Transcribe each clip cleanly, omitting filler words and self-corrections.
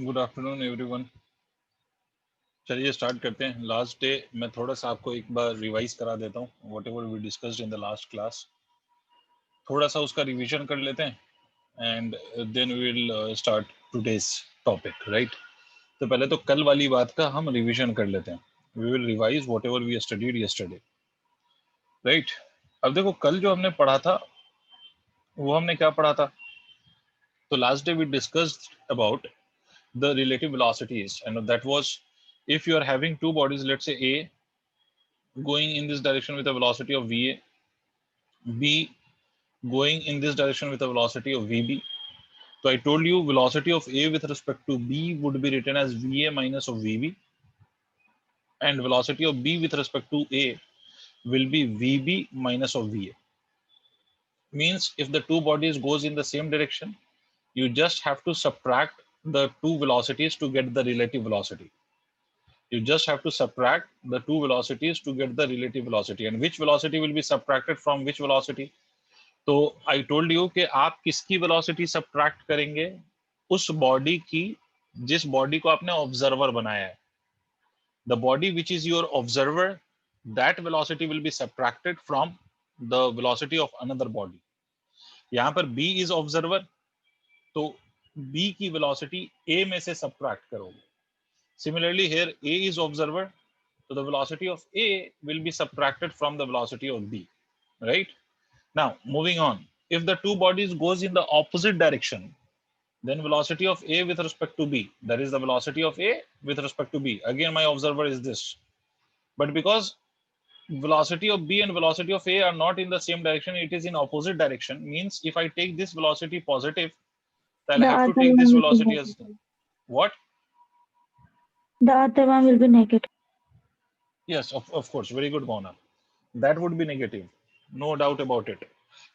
Good afternoon everyone. चलिए start करते हैं। लास्ट डे मैं थोड़ा सा आपको एक बार रिवाइज करा देता हूँ, whatever we discussed in the last class. थोड़ा सा उसका रिवीजन कर लेते हैं and then we will start today's topic, right. तो पहले तो कल वाली बात का हम रिवीजन कर लेते हैं। We will revise whatever we studied yesterday, right. अब देखो, कल जो हमने पढ़ा था वो हमने क्या पढ़ा था। तो last day we discussed about the relative velocities, and that was if you are having two bodies, let's say A going in this direction with a velocity of va, B going in this direction with a velocity of vb. So I told you velocity of A with respect to B would be written as va minus of vb, and velocity of B with respect to A will be vb minus of va. Means if the two bodies goes in the same direction, you just have to subtract the two velocities to get the relative velocity. You just have to subtract the two velocities to get the relative velocity. And which velocity will be subtracted from which velocity? तो I told you कि आप किसकी velocity subtract करेंगे? उस body की जिस body को आपने observer बनाया है. The body which is your observer, that velocity will be subtracted from the velocity of another body. यहाँ पर B is observer, तो B की velocity A में से subtract करोगे. Similarly here A is observer, so the velocity of A will be subtracted from the velocity of B, right? Now moving on, if the two bodies goes in the opposite direction, then velocity of A with respect to B, that is the velocity of A with respect to B. Again my observer is this, but because velocity of B and velocity of A are not in the same direction, it is in opposite direction, means if I take this velocity positive, then The I have to other take this one will be velocity as negative. what? The other one will be negative. Yes, of course, very good, Mona. That would be negative, no doubt about it.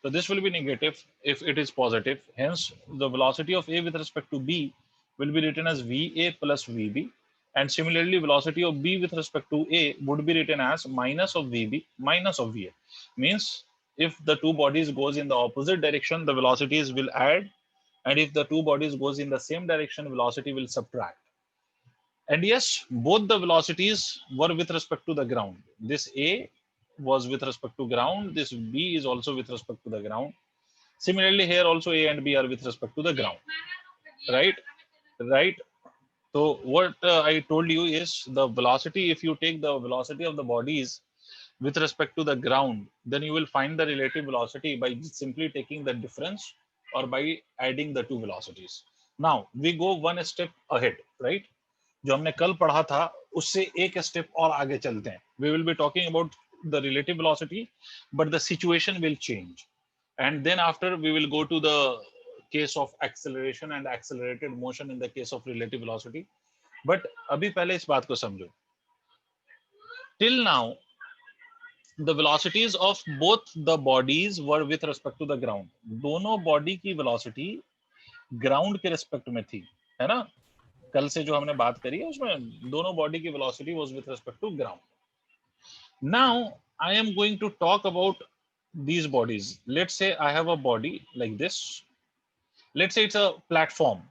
So this will be negative if it is positive. Hence, the velocity of A with respect to B will be written as VA plus VB. And similarly, velocity of B with respect to A would be written as minus of VB minus of VA. Means if the two bodies goes in the opposite direction, the velocities will add. And if the two bodies goes in the same direction, velocity will subtract. And yes, both the velocities were with respect to the ground. This A was with respect to ground. This B is also with respect to the ground. Similarly, here also A and B are with respect to the ground. Right? Right. So what I told you is the velocity, if you take the velocity of the bodies with respect to the ground, then you will find the relative velocity by simply taking the difference or by adding the two velocities. Now we go one step ahead, right? जो हमने कल पढ़ा था उससे एक step और आगे चलते हैं. We will be talking about the relative velocity, but the situation will change. And then after we will go to the case of acceleration and accelerated motion in the case of relative velocity. But अभी पहले इस बात को समझो. Till now, the velocities of both the bodies were with respect to the ground. दोनों body की velocity ground के respect में थी, है ना? कल से जो हमने बात करी है उसमें दोनों बॉडी की velocity was with respect to ground. Now I am going to talk about these bodies. Let's say I have a body like this. Let's say it's a platform.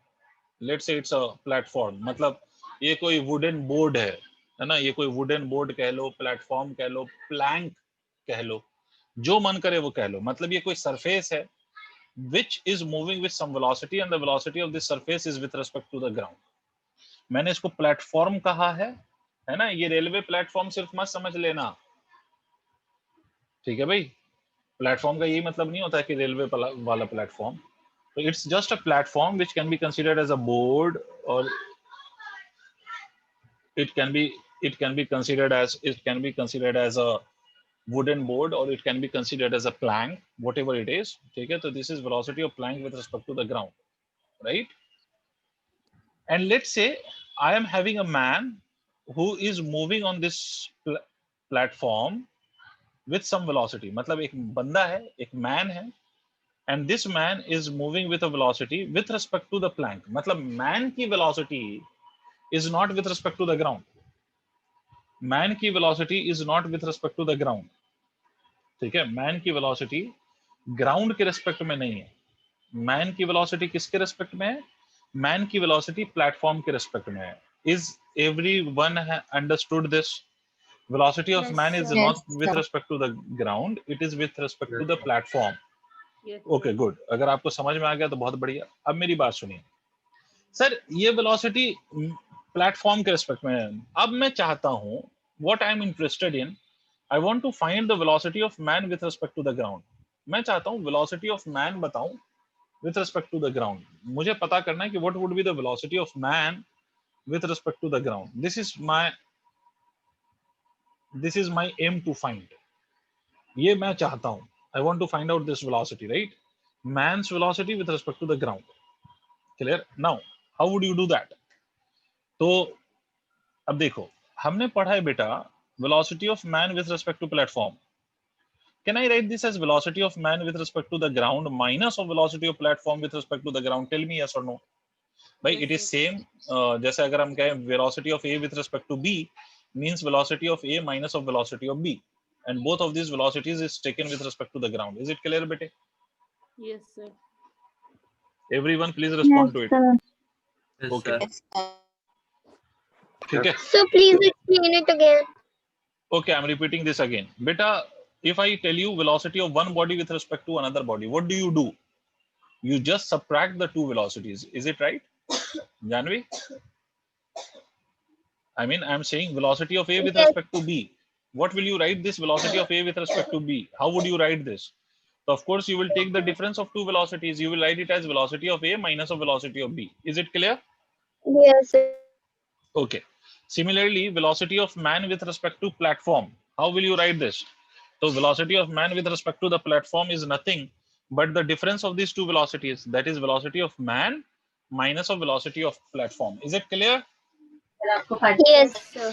Let's say it's a platform. मतलब ये कोई wooden board है ना? ये कोई wooden board कह लो, platform कह लो, plank कह लो, जो मन करे वो कह लो. मतलब ये कोई surface है which is moving with some velocity, and the velocity of this surface is with respect to the ground. मैंने इसको प्लेटफॉर्म कहा है ना? ये रेलवे प्लेटफॉर्म सिर्फ मत समझ लेना, ठीक है भाई? प्लेटफॉर्म का यही मतलब नहीं होता है कि रेलवे वाला प्लेटफॉर्म. तो it's just a platform which can be considered as a board, और it can be considered as a wooden board, or it can be considered as a plank, whatever it is. ठीक है? तो this is velocity of plank with respect to the ground, right? And let's say I am having a man who is moving on this platform with some velocity. मतलब एक बंदा है, एक man है, and this man is moving with a velocity with respect to the plank. मतलब man की velocity is not with respect to the ground. Man की velocity is not with respect to the ground. ठीक है? Man की velocity ground के respect में नहीं है. Man की velocity किसके respect में है? मैन की वेलोसिटी प्लेटफॉर्म के रिस्पेक्ट में है. Is everyone understood this? Velocity of Yes, man is sir. Yes, not with sir. respect to the ground, it is with respect to Yes, the sir. platform. Yes, Okay, sir. good. अगर आपको समझ में आ गया तो बहुत बढ़िया. अब मेरी बात सुनिए सर, ये वेलोसिटी प्लेटफॉर्म के रिस्पेक्ट में है. अब मैं चाहता हूं, what I am interested in, I want to find the velocity of man with respect to the ground. मैं चाहता हूं वेलोसिटी ऑफ मैन बताऊं with respect to the ground. मुझे पता करना है कि what would be the velocity of man with respect to the ground. This is my aim to find. ये मैं चाहता हूं. I want to find out this velocity, right? Man's velocity with respect to the ground. Clear? Now, how would you do that? तो अब देखो, हमने पढ़ा है बेटा velocity of man with respect to platform. Can I write this as velocity of man with respect to the ground minus of velocity of platform with respect to the ground? Tell me yes or no. भाई Yes, it is sir. Same. जैसे अगर हम कहें velocity of A with respect to B means velocity of A minus of velocity of B, and both of these velocities is taken with respect to the ground. Is it clear bete? Yes, sir. Everyone please Yes, respond to it. sir. Yes, Okay. sir. ठीक है. So please explain it again. Okay, I'm repeating this again. Beta, if I tell you velocity of one body with respect to another body, what do? You just subtract the two velocities. Is it right, Janvi? I mean, I'm saying velocity of A with Yes. respect to B. What will you write this velocity of A with respect to B? How would you write this? So of course, you will take the difference of two velocities. You will write it as velocity of A minus of velocity of B. Is it clear? Yes, sir. Okay. Similarly, velocity of man with respect to platform. How will you write this? So velocity of man with respect to the platform is nothing but the difference of these two velocities. That is velocity of man minus of velocity of platform. Is it clear? Yes. Sir.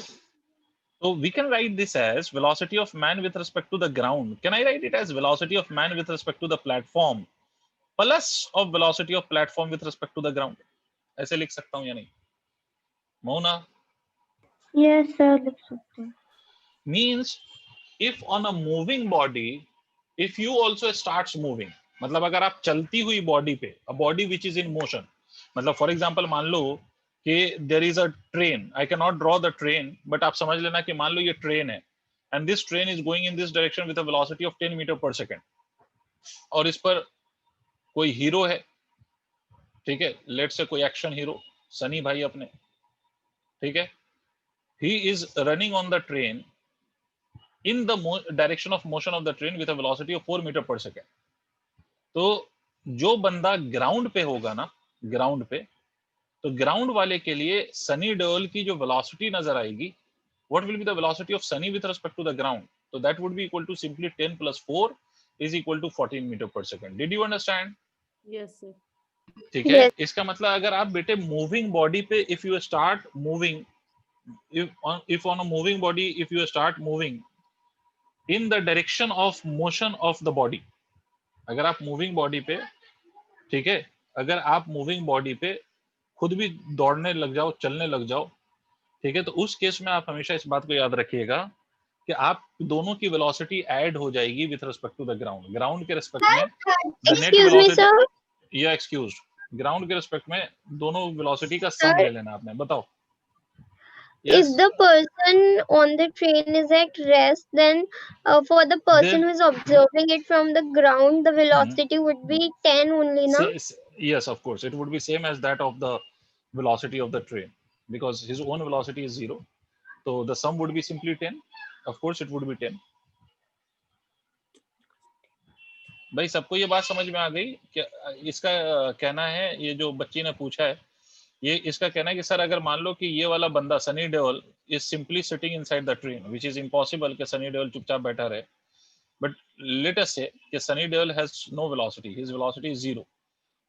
So we can write this as velocity of man with respect to the ground. Can I write it as velocity of man with respect to the platform plus of velocity of platform with respect to the ground? ऐसे लिख सकता हूँ या नहीं? Mona? Yes, sir. लिख सकते हैं. Means if on a moving body, if you also starts moving, मतलब अगर आप चलती हुई बॉडी पे, a body which is in motion, मतलब फॉर एग्जांपल मान लो कि there is a train, I cannot draw the train, but आप समझ लेना कि मान लो ये ट्रेन है and this train is going in this direction with a velocity of 10 meter per second, और इस पर कोई हीरो है, ठीक है, लेट्स से कोई एक्शन हीरो सनी भाई अपने, ठीक है, he is running on the train in the direction of motion of the train with a velocity of 4 meter per second. तो जो बंदा ग्राउंड पे होगा ना, ग्राउंड पे, तो ग्राउंड वाले के लिए सनी देओल की जो वेलोसिटी नजर आएगी, what will be the velocity of Sunny with respect to the ground? So that would be equal to simply 10 plus 4 is equal to 14 meter per second. Did you understand? Yes, sir. ठीक है. Yes. इसका मतलब अगर आप बेटे moving body पे if you start moving, if on a moving body if you start moving in the direction of motion of the body, अगर आप मूविंग बॉडी पे, ठीक है, अगर आप मूविंग बॉडी पे खुद भी दौड़ने लग जाओ, चलने लग जाओ, ठीक है, तो उस केस में आप हमेशा इस बात को याद रखिएगा कि आप दोनों की वेलोसिटी ऐड हो जाएगी with respect to the ground. Ground के रिस्पेक्ट में the net Excuse me, velocity, sir. या एक्सक्यूज, ग्राउंड के रिस्पेक्ट में दोनों वेलोसिटी का Sir, सम ले लेना आपने. बताओ. if yes. the person on the train is at rest, then for the person Then who is observing it from the ground, the velocity would be 10 only, na? yes, of course, it would be same as that of the velocity of the train because his own velocity is 0. So the sum would be simply 10. Of course, it would be 10. भाई सबको ये बात समझ में आ गई कि इसका कहना है, ये जो बच्ची ने पूछा है, ये इसका कहना है कि सर अगर मान लो कि ये वाला बंदा Sunny Deol is simply sitting inside the train, which is impossible कि सनी देओल चुपचाप बैठा रहे, बट लेट अस से कि Sunny Deol has no velocity, his velocity is 0.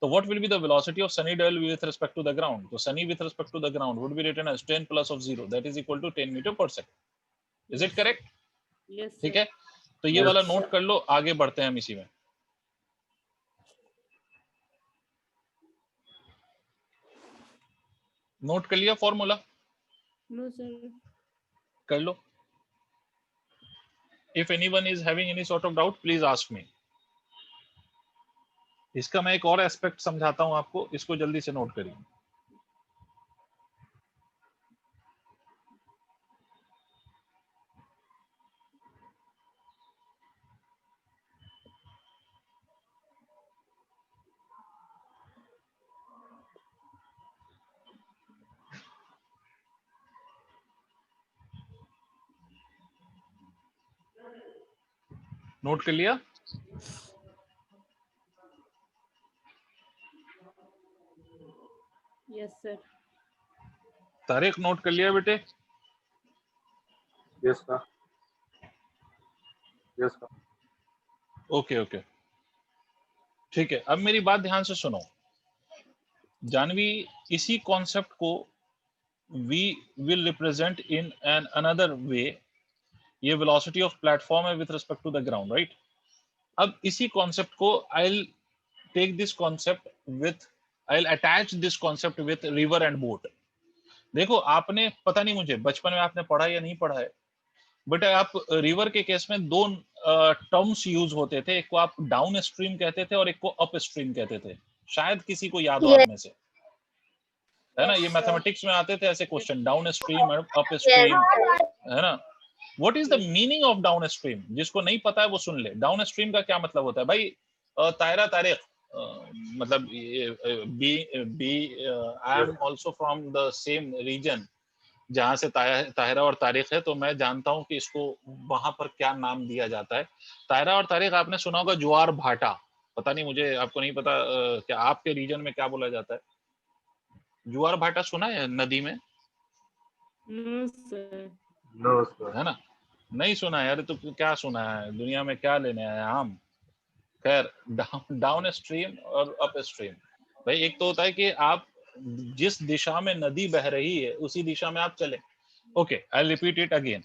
So what will be the velocity of Sunny Deol with respect to the ground? So Sunny with respect to the ground would be written as 10 plus of 0, that is equal to 10 meter per second. Is it correct? Yes, ठीक sir. है. तो ये Yes. वाला note कर लो, आगे बढ़ते हैं हम इसी में. नोट कर लिया फॉर्मूला? No, sir. कर लो. If anyone is having any sort of doubt, please ask me. इसका मैं एक और एस्पेक्ट समझाता हूं आपको, इसको जल्दी से नोट करिए. नोट कर लिया? Yes, sir. तारिक नोट कर लिया बेटे? Yes, sir. Yes, sir. Okay okay, ठीक है। अब मेरी बात ध्यान से सुनो जानवी, इसी कॉन्सेप्ट को we will represent in an another way। ये velocity of platform है with respect to the ground, right? अब इसी कॉन्सेप्ट को I'll take this concept with, I'll attach this concept with river and boat। देखो आपने, पता नहीं मुझे बचपन में आपने पढ़ा या नहीं पढ़ा है, बट आप रिवर के केस में दो टर्म्स यूज होते थे, एक को आप डाउन स्ट्रीम कहते थे और एक को अप स्ट्रीम कहते थे। शायद किसी को याद हो Yes, आप में से, है ना? ये मैथमेटिक्स में आते थे ऐसे क्वेश्चन, डाउन स्ट्रीम और अप yes, स्ट्रीम, है ना? What is the meaning of down stream? जिसको नहीं पता है वो सुन ले। डाउन स्ट्रीम का क्या मतलब होता है भाई? तायरा तारिक, मतलब बी बी I am also from the same region जहां से ताहिरा और तारिक है, तो मैं जानता हूं कि इसको वहां पर क्या नाम दिया जाता है। ताहिरा और तारिक आपने सुना होगा ज्वार भाटा, पता नहीं मुझे, आपको नहीं पता क्या आपके रीजन में क्या बोला जाता है? ज्वार भाटा सुना है नदी में? No, sir. No, sir. है ना? नहीं सुना है? अरे तो क्या सुना है? दुनिया में क्या लेने आए हम? खैर, डाउन स्ट्रीम और अप स्ट्रीम, भाई एक तो होता है कि आप जिस दिशा में नदी बह रही है उसी दिशा में आप चले। Okay, I repeat it again.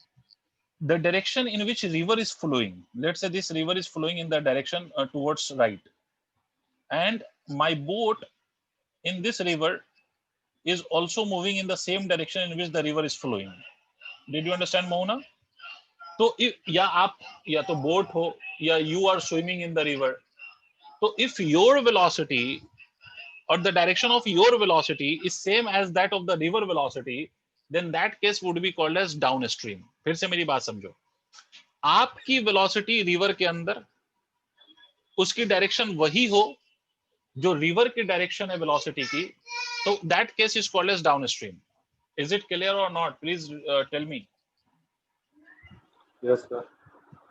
The direction in which river is flowing, let's say this river is flowing in the direction towards right, and my boat in this river is also moving in the same direction in which the river is flowing। Did you understand, Mona? तो या आप, या तो boat हो या you are swimming in the river, तो if your velocity or the direction of your velocity is same as that of the river velocity, then that case would be called as downstream। फिर से मेरी बात समझो, आपकी velocity river के अंदर, उसकी डायरेक्शन वही हो जो रिवर की डायरेक्शन है वेलोसिटी की, तो that case is called as downstream. Is it clear और not? Please tell me. Yes, sir.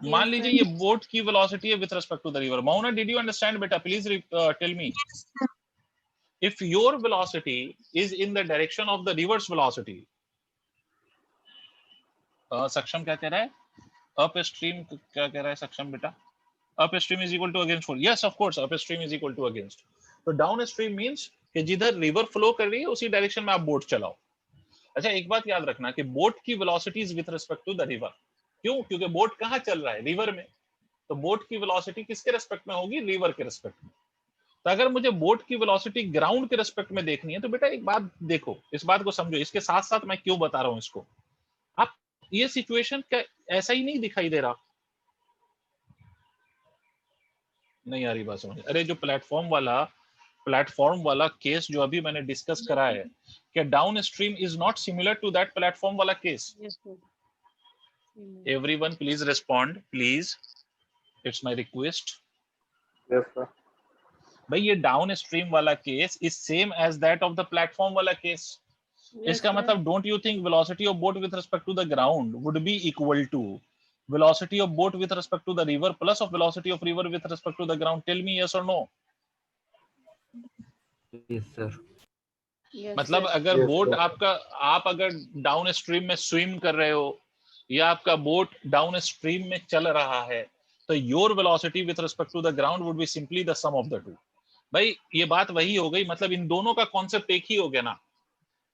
मान Yes, लीजिए sir. ये बोट की वेलोसिटी है with respect to the river. Mona, did you understand बेटा? Please tell me. If your velocity is in the direction of the river's velocity, Saksham क्या कह रहा है? अप स्ट्रीम क्या कह रहा है सक्षम बेटा? Upstream is equal to against force. Yes of course, upstream is equal to against. तो डाउनस्ट्रीम मींस कि जिधर रिवर फ्लो कर रही है उसी डायरेक्शन में आप बोट चलाओ। अच्छा, एक बात याद रखना कि बोट की velocity is with respect to the river. क्यों? क्योंकि बोट कहां चल रहा है? रिवर में। तो बोट की वेलोसिटी किसके रिस्पेक्ट में होगी? रिवर के रिस्पेक्ट में। तो अगर मुझे बोट की वेलोसिटी ग्राउंड के रिस्पेक्ट में देखनी है तो बेटा एक बात देखो, इस बात को समझो, इसके साथ साथ मैं क्यों बता रहा हूं इसको। आप ये सिचुएशन क्या ऐसा ही नहीं दिखाई दे रहा? नहीं आ रही बात समझ? अरे जो प्लेटफॉर्म वाला केस जो अभी मैंने डिस्कस करा है, क्या down stream is not similar to that platform वाला case? Yes, sir. Amen. Everyone please respond, please, it's my request. Yes, sir. भाई ये डाउन स्ट्रीम वाला case is same as that of the platform वाला case. Yes, इसका sir. मतलब don't you think velocity of boat with respect to the ground would be equal to velocity of boat with respect to the river plus of velocity of river with respect to the ground? Tell me yes or no। Yes, sir. Yes, मतलब sir. अगर Yes, boat sir. आपका, आप अगर down stream में swim कर रहे हो या आपका बोट डाउन स्ट्रीम में चल रहा है, तो your velocity with respect to the ground would be simply the sum of the two. भाई ये बात वही हो गई, मतलब इन दोनों का कॉन्सेप्ट एक ही हो गया ना,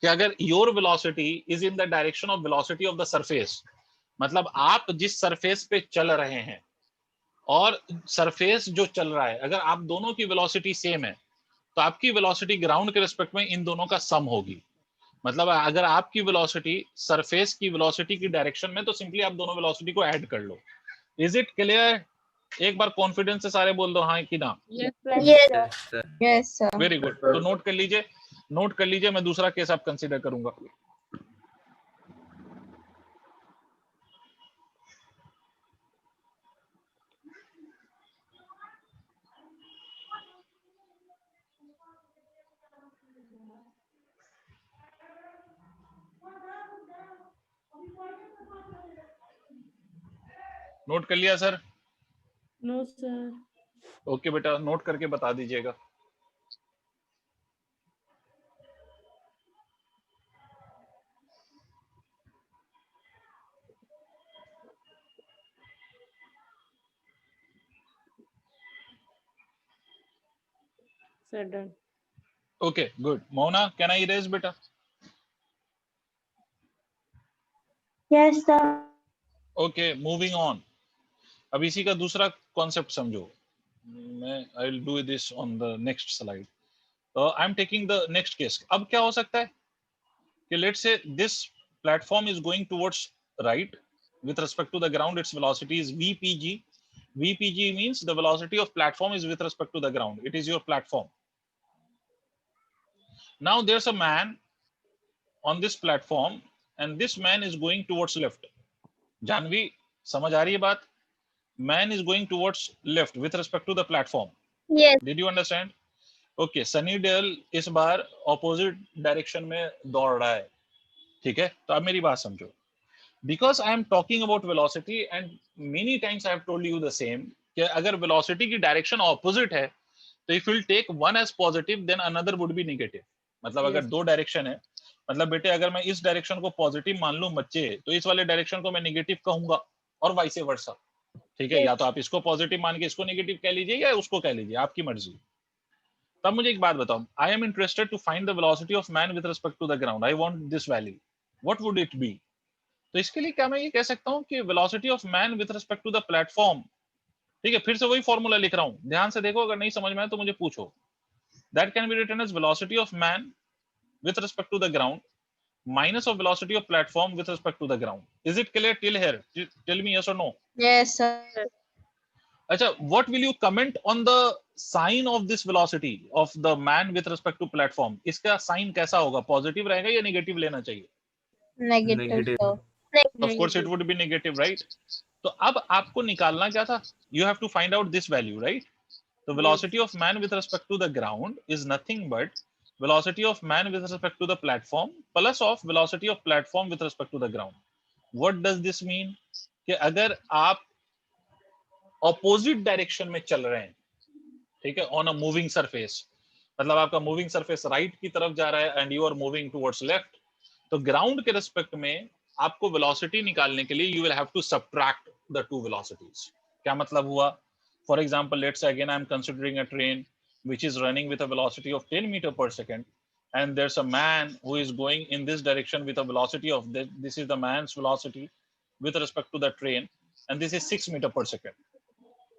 कि अगर your velocity is in the direction of velocity of the surface, मतलब आप जिस सरफेस पे चल रहे हैं और सरफेस जो चल रहा है, अगर आप दोनों की वेलोसिटी सेम है तो आपकी वेलोसिटी ग्राउंड के रिस्पेक्ट में इन दोनों का सम होगी। मतलब अगर आपकी वेलोसिटी सरफेस की वेलोसिटी की डायरेक्शन में, तो सिंपली आप दोनों वेलोसिटी को ऐड कर लो। Is it clear? एक बार कॉन्फिडेंस से सारे बोल दो हाँ कि ना। Yes, sir. yes, Yes, sir. Yes, sir. Very good. तो नोट कर लीजिए, नोट कर लीजिए, मैं दूसरा केस आप कंसीडर करूंगा। नोट कर लिया सर? No, sir. ओके बेटा, नोट करके बता दीजिएगा। Sir, done. Okay good. Mona, can I erase बेटा? Yes, sir. Okay, moving on. अब इसी का दूसरा कॉन्सेप्ट समझो। मैं I will do this on the next slide. I am taking the next case. अब क्या हो सकता है कि let's say this platform is going towards right with respect to the ground, its velocity is vpg. Vpg means the velocity of platform is with respect to the ground. It is your platform. Now there's a man on this platform and this man is going towards left. Janvi, समझ आ रही है बात? Man is going towards left with respect to the platform. Yes. Did you understand? Okay, Sunny Deol इस बार opposite direction में दौड़ रहा है, ठीक है? तो अब मेरी बात समझो। Because I am talking about velocity and many times I have told you the same कि अगर velocity की direction opposite है तो if you will take one as positive then another would be negative. मतलब अगर Yes. दो direction है, मतलब बेटे अगर मैं इस डायरेक्शन को पॉजिटिव मान लूं बच्चे, तो इस वाले डायरेक्शन को मैं नेगेटिव कहूंगा और वाइस वर्सा, ठीक है? या तो आप इसको पॉजिटिव मान के इसको नेगेटिव कह लीजिए या उसको कह लीजिए, आपकी मर्जी। तब मुझे एक बात बताओ, I am interested to find the velocity of man with respect to the ground, I want this value, what would it be? तो इसके लिए क्या मैं ये कह सकता हूं कि velocity of man with respect to the platform, ठीक है? फिर से वही फॉर्मूला लिख रहा हूं, ध्यान से देखो, अगर नहीं समझ में आए तो मुझे पूछो। That can be written as velocity of man with respect to the ground minus of velocity of platform with respect to the ground. Is it clear till here? Tell me yes or no. Yes, sir. Acha, what will you comment on the sign of this velocity of the man with respect to platform? इसका sign कैसा होगा? Positive रहेगा या negative लेना चाहिए? Negative, Negative. sir. Of course it would be negative, right? तो अब आपको निकालना क्या था? You have to find out this value, right? The velocity of man with respect to the ground is nothing but velocity of man with respect to the platform plus of velocity of platform with respect to the ground. What does this mean? कि अगर आप opposite direction में चल रहे हैं, ठीक है, on a moving surface, मतलब आपका moving surface right की तरफ जा रहा है and you are moving towards left, तो ground के respect में आपको velocity निकालने के लिए you will have to subtract the two velocities. क्या मतलब हुआ? For example, let's say again I'm considering a train which is running with a velocity of 10 meter per second, and there's a man who is going in this direction with a velocity of this is the man's velocity with respect to the train, and this is 6 meter per second.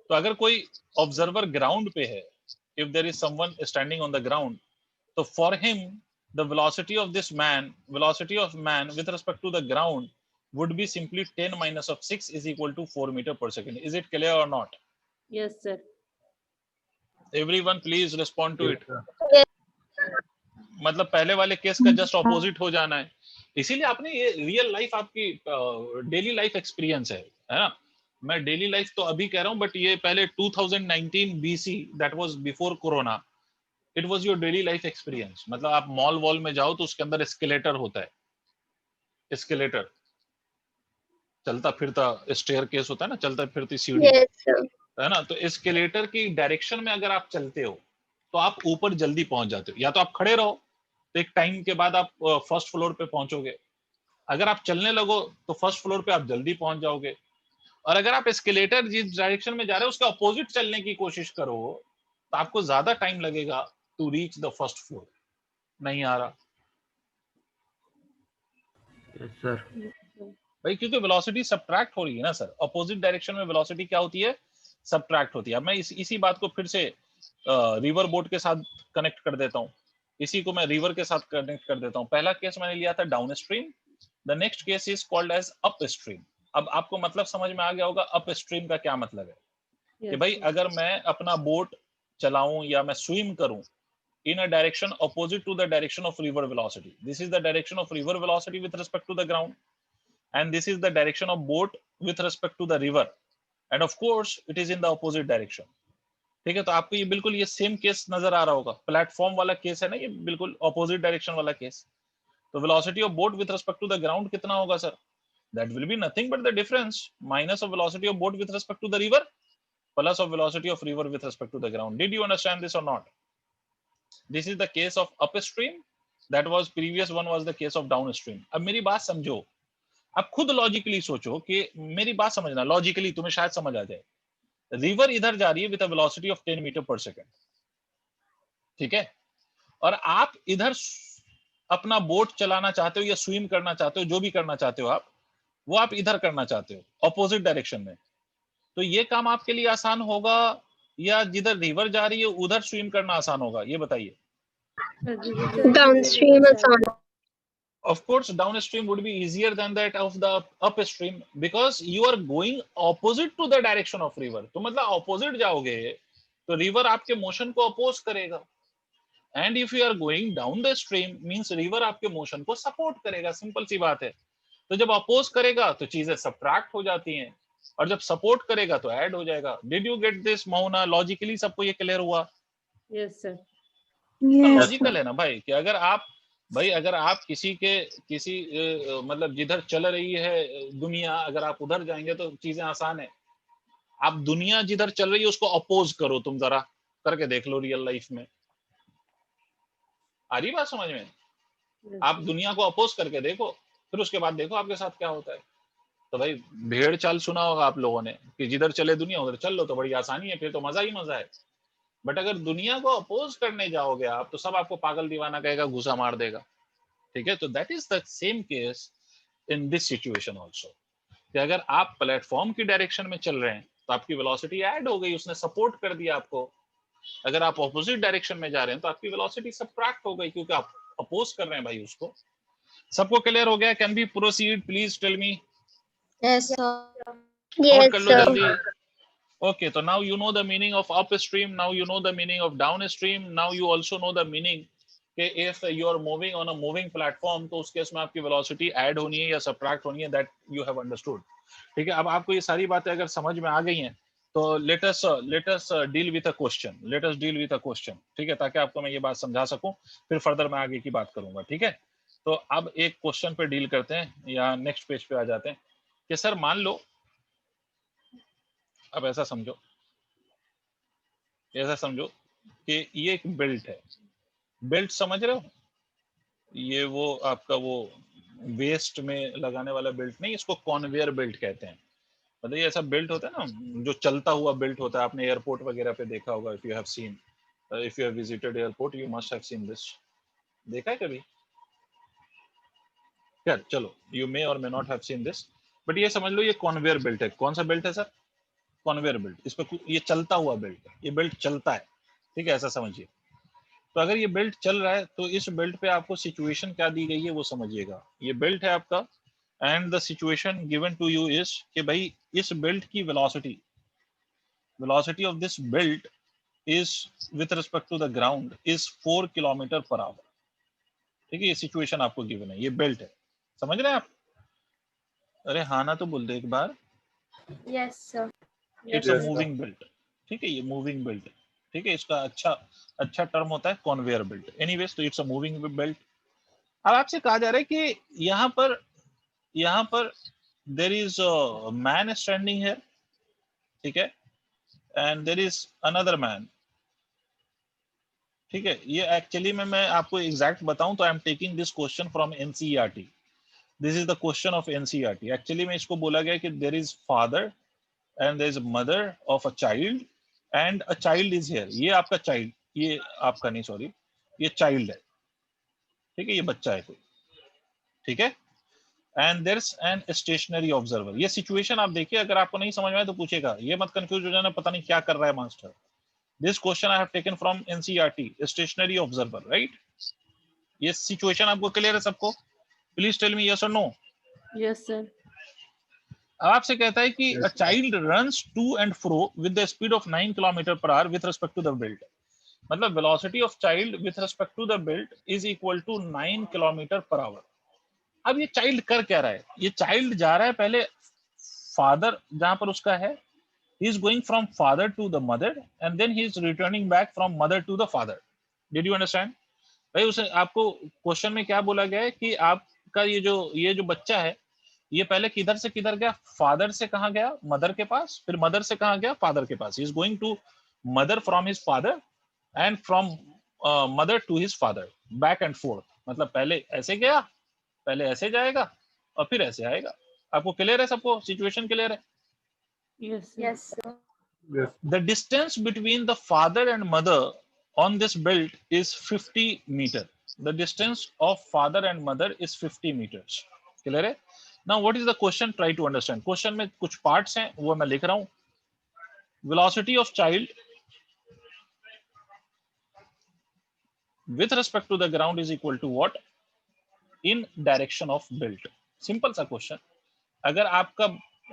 तो अगर कोई observer ground पे है, if there is someone standing on the ground, so for him the velocity of this man, velocity of man with respect to the ground would be simply 10 minus of 6 is equal to 4 meter per second. Is it clear or not? Yes, sir. Everyone please respond to it. Yes. मतलब पहले वाले case का just opposite हो जाना है। इसीलिए आपने ये रियल लाइफ आपकी डेली लाइफ एक्सपीरियंस है ना? मैं डेली लाइफ तो अभी कह रहा हूं, बट ये पहले 2019 BC, that was before corona, it was your daily life experience. मतलब आप मॉल वॉल में जाओ तो उसके अंदर एस्केलेटर होता है, एस्केलेटर, चलता फिरता स्टेयरकेस होता है ना, चलता फिरती सीढ़ी, Yes, sir. है ना? तो एस्केलेटर की डायरेक्शन में अगर आप चलते हो तो आप ऊपर जल्दी पहुंच जाते हो। या तो आप खड़े रहो तो एक टाइम के बाद आप फर्स्ट फ्लोर पे पहुंचोगे, अगर आप चलने लगो तो फर्स्ट फ्लोर पे आप जल्दी पहुंच जाओगे, और अगर आप एस्केलेटर जिस डायरेक्शन में जा रहे हो उसके अपोजिट चलने की कोशिश करो तो आपको ज्यादा टाइम लगेगा to reach the first floor. नहीं आ रहा Yes, sir. भाई, क्योंकि वेलोसिटी सब्ट्रैक्ट हो रही है ना सर। अपोजिट डायरेक्शन में वेलोसिटी क्या होती है? सब्ट्रैक्ट होती है। अब मैं इसी बात को फिर से रिवर बोट के साथ कनेक्ट कर देता हूँ, इसी को मैं रिवर के साथ कनेक्ट कर देता हूँ। पहला केस मैंने लिया था downstream, the next case is called as upstream. अब आपको मतलब समझ में आ गया होगा अप स्ट्रीम का क्या मतलब है। कि Yes, भाई sir. अगर मैं अपना बोट चलाऊं या मैं स्विम करूं in a direction opposite to the direction of river velocity, this is the direction of river velocity with respect to the ground, and this is the direction of boat with respect to the river, and of course it is in the opposite direction. ठीक है, तो आपको ये बिल्कुल ये same case नजर आ रहा होगा। प्लेटफॉर्म वाला केस है ना, ये बिल्कुल ऑपोजिट डायरेक्शन वाला केस। तो velocity of boat with respect to the ground कितना होगा sir? That will be nothing but the difference minus of velocity of boat with respect to the river. plus of velocity of river with respect to the ground. Did you understand this or not? This is the case of upstream. That was previous one was the case of downstream. अब मेरी बात समझो, अब खुद logically सोचो कि मेरी बात समझना, लॉजिकली तुम्हें शायद समझ आ जाए. रिवर इधर जा रही है with a velocity of 10 metre पर सेकंड, ठीक है, और आप इधर अपना बोट चलाना चाहते हो या स्विम करना चाहते हो, जो भी करना चाहते हो आप, वो आप इधर करना चाहते हो ऑपोजिट डायरेक्शन में. तो ये काम आपके लिए आसान होगा या जिधर रिवर जा रही है उधर स्विम करना आसान होगा, ये बताइए. Downstream आसान. Of course, downstream would be easier than that of the upstream because you are going opposite to the direction of river. तो मतलब opposite जाओगे तो river आपके motion को oppose करेगा. And if you are going down the stream means river आपके motion को support करेगा. Simple सी बात है. तो जब oppose करेगा तो चीजें subtract हो जाती हैं और जब support करेगा तो add हो जाएगा. Did you get this, Mohana? Logically सबको ये clear हुआ? Yes, sir. Yes, logical sir. है ना भाई कि अगर आप किसी मतलब जिधर चल रही है दुनिया, अगर आप उधर जाएंगे तो चीजें आसान है. आप दुनिया जिधर चल रही है उसको अपोज करो, तुम जरा करके देख लो रियल लाइफ में. आ रही बात समझ में? Yes, आप sir. दुनिया को अपोज करके देखो, फिर उसके बाद देखो आपके साथ क्या होता है. तो भाई भेड़ चाल सुना होगा आप लोगों ने कि जिधर चले दुनिया उधर चल लो, तो बड़ी आसानी है, फिर तो मजा ही मजा है. बट अगर दुनिया को अपोज करने जाओगे आप तो सब आपको पागल दीवाना कहेगा, घुसा मार देगा. ठीक है, तो that is the same case in this situation also कि अगर आप प्लेटफॉर्म की डायरेक्शन में चल रहे हैं तो आपकी वेलोसिटी ऐड हो गई, उसने सपोर्ट कर दिया आपको. अगर आप ऑपोजिट डायरेक्शन में जा रहे हैं तो आपकी वेलोसिटी सबट्रैक्ट हो गई क्योंकि आप अपोज कर रहे हैं भाई उसको. सबको क्लियर हो गया? Can be proceed please tell me. Yes, sir. Note Yes, कर लो sir. जल्दी. Okay, so now you know the meaning of upstream, now you know the meaning of downstream, now you also know the meaning कि if you are moving on a moving platform तो उस case में आपकी velocity add होनी है या subtract होनी है, that you have understood. ठीक है, अब आपको ये सारी बातें अगर समझ में आ गई हैं तो let us deal with a question. Let us deal with a question. ठीक है, ताकि आपको मैं ये बात समझा सकूं, फिर फर्दर मैं आगे की बात करूंगा. ठीक है, तो अब एक क्वेश्चन पे डील करते हैं या नेक्स्ट पेज पे आ जाते हैं कि सर मान लो, अब ऐसा समझो कि ये एक बेल्ट है. बेल्ट समझ रहे हो? ये वो आपका वो वेस्ट में लगाने वाला बेल्ट नहीं, इसको कॉन्वेयर बेल्ट कहते हैं. मतलब ये ऐसा बेल्ट होता है ना जो चलता हुआ बेल्ट होता है. आपने एयरपोर्ट वगैरह पे देखा होगा. If you have seen, if you have visited airport you must have seen this. देखा है कभी? यार चलो, यू मे और may not have seen this, but ये समझ लो ये कॉन्वेयर बेल्ट है. कौन सा बेल्ट है सर? Conveyor belt. इस पे ये चलता हुआ बेल्ट है, ये बेल्ट चलता है. ठीक है, ऐसा समझिए. तो अगर ये बेल्ट चल रहा है तो इस बेल्ट पे आपको सिचुएशन क्या दी गई है वो समझिएगा. ये बेल्ट है आपका and the situation given to you is कि भाई इस बेल्ट की velocity of this belt is with respect to the ground is 4 kilometre पर आवर. ठीक है, ये सिचुएशन आपको गिवन है, ये बेल्ट है. समझ रहे हैं आप? अरे हाँ ना तो बोल दे एक बार. Yes, sir. It's a moving belt. ठीक है, ये मूविंग बेल्ट है. ठीक है, इसका अच्छा टर्म होता है कॉन्वेयर बेल्ट. एनीवेज, तो इट्स अ मूविंग बेल्ट. अब आपसे कहा जा रहा है कि यहाँ पर there is a man standing here. ठीक है, and there is another man. ठीक है, ये एक्चुअली में मैं आपको एग्जैक्ट बताऊं तो I am taking this question from NCERT. This is the question of NCERT. Actually में इसको बोला गया कि there is father and there is a mother of a child and a child is here. ये आपका child, ये आपका नहीं, सॉरी, ये child है. ठीक है, ये बच्चा है कोई. ठीक है, and there's an stationary observer. ये सिचुएशन आप देखिए, अगर आपको नहीं समझ में आए तो पूछेगा, ये मत कंफ्यूज हो जाना पता नहीं क्या कर रहा है master. This question I have taken from NCERT, stationary observer. Right, ये सिचुएशन आपको क्लियर है सबको? प्लीज टेल मी यस और नो. Yes, sir. आपसे कहता है कि Yes, a child runs to and fro with the speed of 9 km per hour with respect to the belt. मतलब velocity of child with respect to the belt is equal to 9 km per hour. अब ये child कर क्या रहा है? ये child जा रहा है पहले father जहां पर उसका है, he is going from father to the mother and then he is returning back from mother to the father. Did you understand? भाई उसे आपको क्वेश्चन में क्या बोला गया है कि आपका ये जो बच्चा है ये पहले किधर से किधर गया, फादर से कहाँ गया, मदर के पास, फिर मदर से कहाँ गया, फादर के पास. He is going to mother from his father and from mother to his father, back and forth. मतलब पहले ऐसे गया, पहले ऐसे जाएगा और फिर ऐसे आएगा. आपको क्लियर है, सबको सिचुएशन क्लियर है? Yes, sir. Yes, sir. Yes. The distance between the father and mother on this belt is 50 meter. The distance of father and mother is 50 meters. Clear है? Now what is the question? Try to understand. Question में कुछ parts हैं, वो मैं लिख रहा हूँ. Velocity of child with respect to the ground is equal to what? In direction of belt. Simple सा question. अगर आपका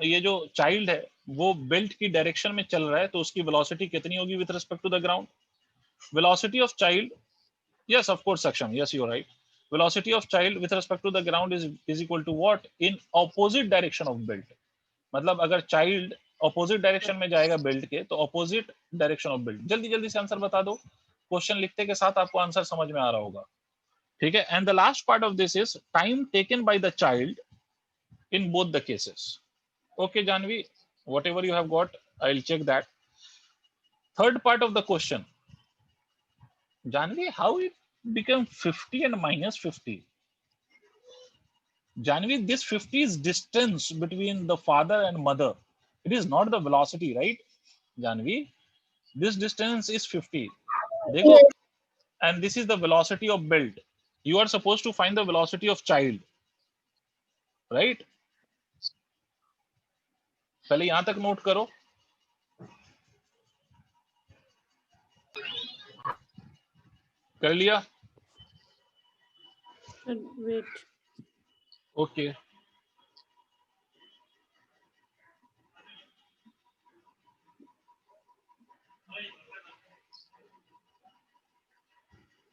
ये जो चाइल्ड है वो बेल्ट की डायरेक्शन में चल रहा है तो उसकी वेलोसिटी कितनी होगी with respect to the ground? Velocity of child, yes of course Saksham, yes you're right. Velocity of child with respect to the ground is equal to what? In opposite direction of belt. मतलब अगर child opposite direction में जाएगा belt के तो opposite direction of belt. जल्दी जल्दी से answer बता दो, क्वेश्चन लिखते के साथ आपको आंसर समझ में आ रहा होगा. ठीक है. And the last part of this is time taken by the child in both the cases. Okay, Janvi, whatever you have got, I'll check that. Third part of the question, Janvi, how it became 50 and minus 50? Janvi, this 50 is distance between the father and mother. It is not the velocity, right? Janvi, this distance is 50. Dekho, Yes. and this is the velocity of belt. You are supposed to find the velocity of child, right? पहले यहां तक note करो. कर लिया? Sir, wait. Okay.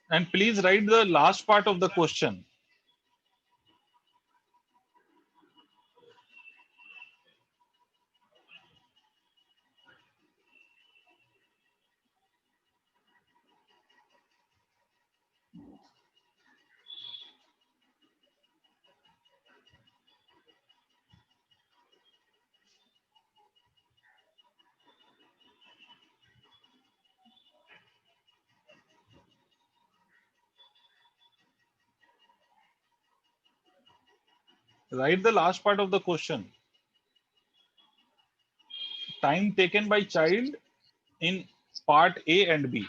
And please write the last part of the question. Write the last part of the question. Time taken by child in part A and B.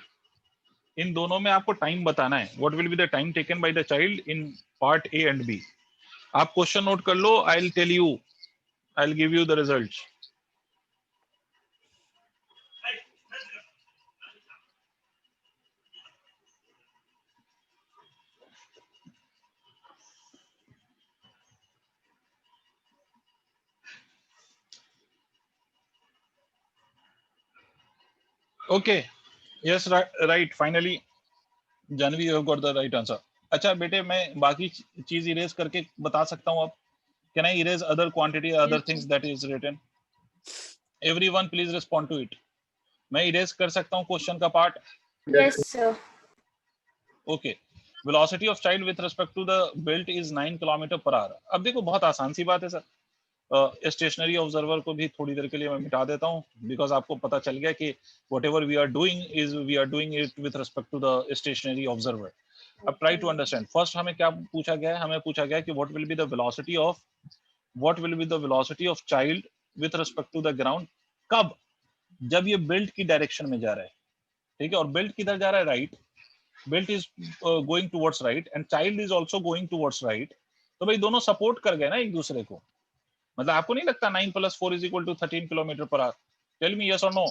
इन दोनों में आपको time बताना है. What will be the time taken by the child in part A and B? आप question note कर लो. I'll tell you. I'll give you the results. Okay. Yes, right. Finally, Janvi, you have got the right answer. अच्छा बेटे, मैं बाकी चीज erase करके बता सकता हूँ अब. Can I erase other quantity, other Yes, things that is written? Everyone, please respond to it. मैं इरेज कर सकता हूँ क्वेश्चन का part. Yes, sir. Okay. Velocity of child with respect to the belt is 9 kilometre पर hour. अब देखो बहुत आसान सी बात है सर. स्टेशनरी ऑब्जर्वर को भी थोड़ी देर के लिए मैं मिटा देता हूँ बिकॉज आपको पता चल गया कि whatever we are doing it with respect to the stationary observer. अब ट्राई टू अंडरस्टैंड. फर्स्ट हमें क्या पूछा गया है? हमें पूछा गया कि what will be the velocity of child with respect to the ground. कब? जब ये बेल्ट की डायरेक्शन में जा रहा है. ठीक है. और बेल्ट किधर जा रहा है? Right. Belt is going towards right and child is also going towards right. तो भाई दोनों सपोर्ट कर गए ना एक दूसरे को. मतलब आपको नहीं लगता 9 + 4 = 13 किलोमीटर पर आवर? टेल मी यस और no.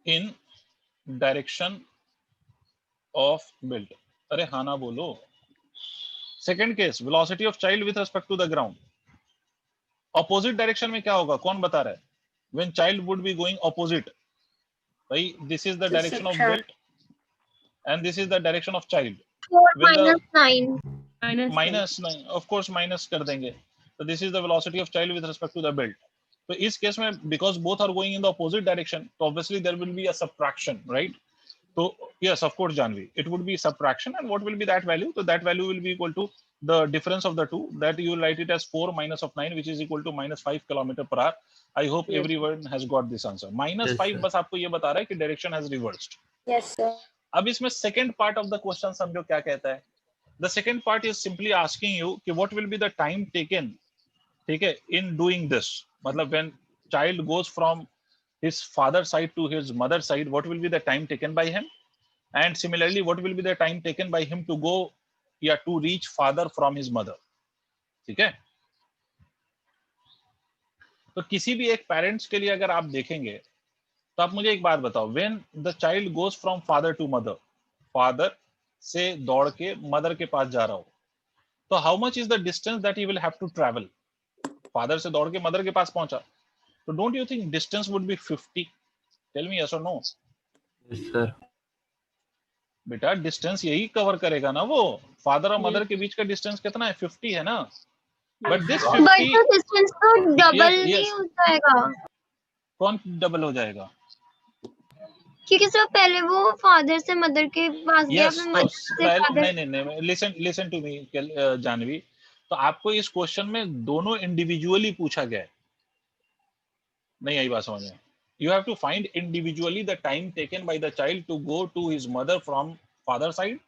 In direction of belt. अरे हाँ ना बोलो. Second case, velocity of child with respect to the ground. Opposite direction में क्या होगा? कौन बता रहा है? When child would be going opposite. भाई this is the direction of belt and this is the direction of child. 4 When the minus 9. minus minus, of course minus कर देंगे. तो this is the velocity of child with respect to the belt. तो इस case में because both are going in the opposite direction तो obviously there will be a subtraction, right? तो Yes, of course, Janvi. It would be subtraction, and what will be that value? So that value will be equal to the difference of the two. That you will write it as 4 minus of 9, which is equal to minus 5 kilometer per hour. I hope Yes. everyone has got this answer. Minus Yes, 5 sir. बस आपको ये बता रहा है कि direction has reversed. Yes, sir. अब इसमें second part of the question समझो क्या कहता है. The second part is simply asking you कि what will be the time taken, ठीक है, in doing this. मतलब when child goes from his father side to his mother side, what will be the time taken by him? And similarly, what will be the time taken by him to go, to reach father from his mother? ठीक है. तो किसी भी एक parents के लिए अगर आप देखेंगे तो आप मुझे एक बात बताओ, when the child goes from father to mother, father से दौड़ के मदर के पास जा रहा हो, तो how much is the distance that he will have to travel? Father से दौड़ के मदर के पास पहुंचा, तो don't you think distance would be 50? Tell me yes और नो. Yes, sir. बेटा डिस्टेंस यही कवर करेगा ना, वो फादर और मदर Yes. के बीच का डिस्टेंस कितना है? 50 है ना. बट दिस बट 50 तो डिस्टेंस तो डबल Yes, नहीं yes. हो जाएगा, कौन डबल हो जाएगा? क्योंकि सर पहले वो फादर से मदर के पास गया, यस, फिर तो मदर से फादर. नहीं, लिसन टू मी जानवी. तो आपको इस क्वेश्चन में दोनों इंडिविजुअली पूछा गया है. नहीं आई बात समझ में? You have to find individually the time taken by the child to go to his mother from father side.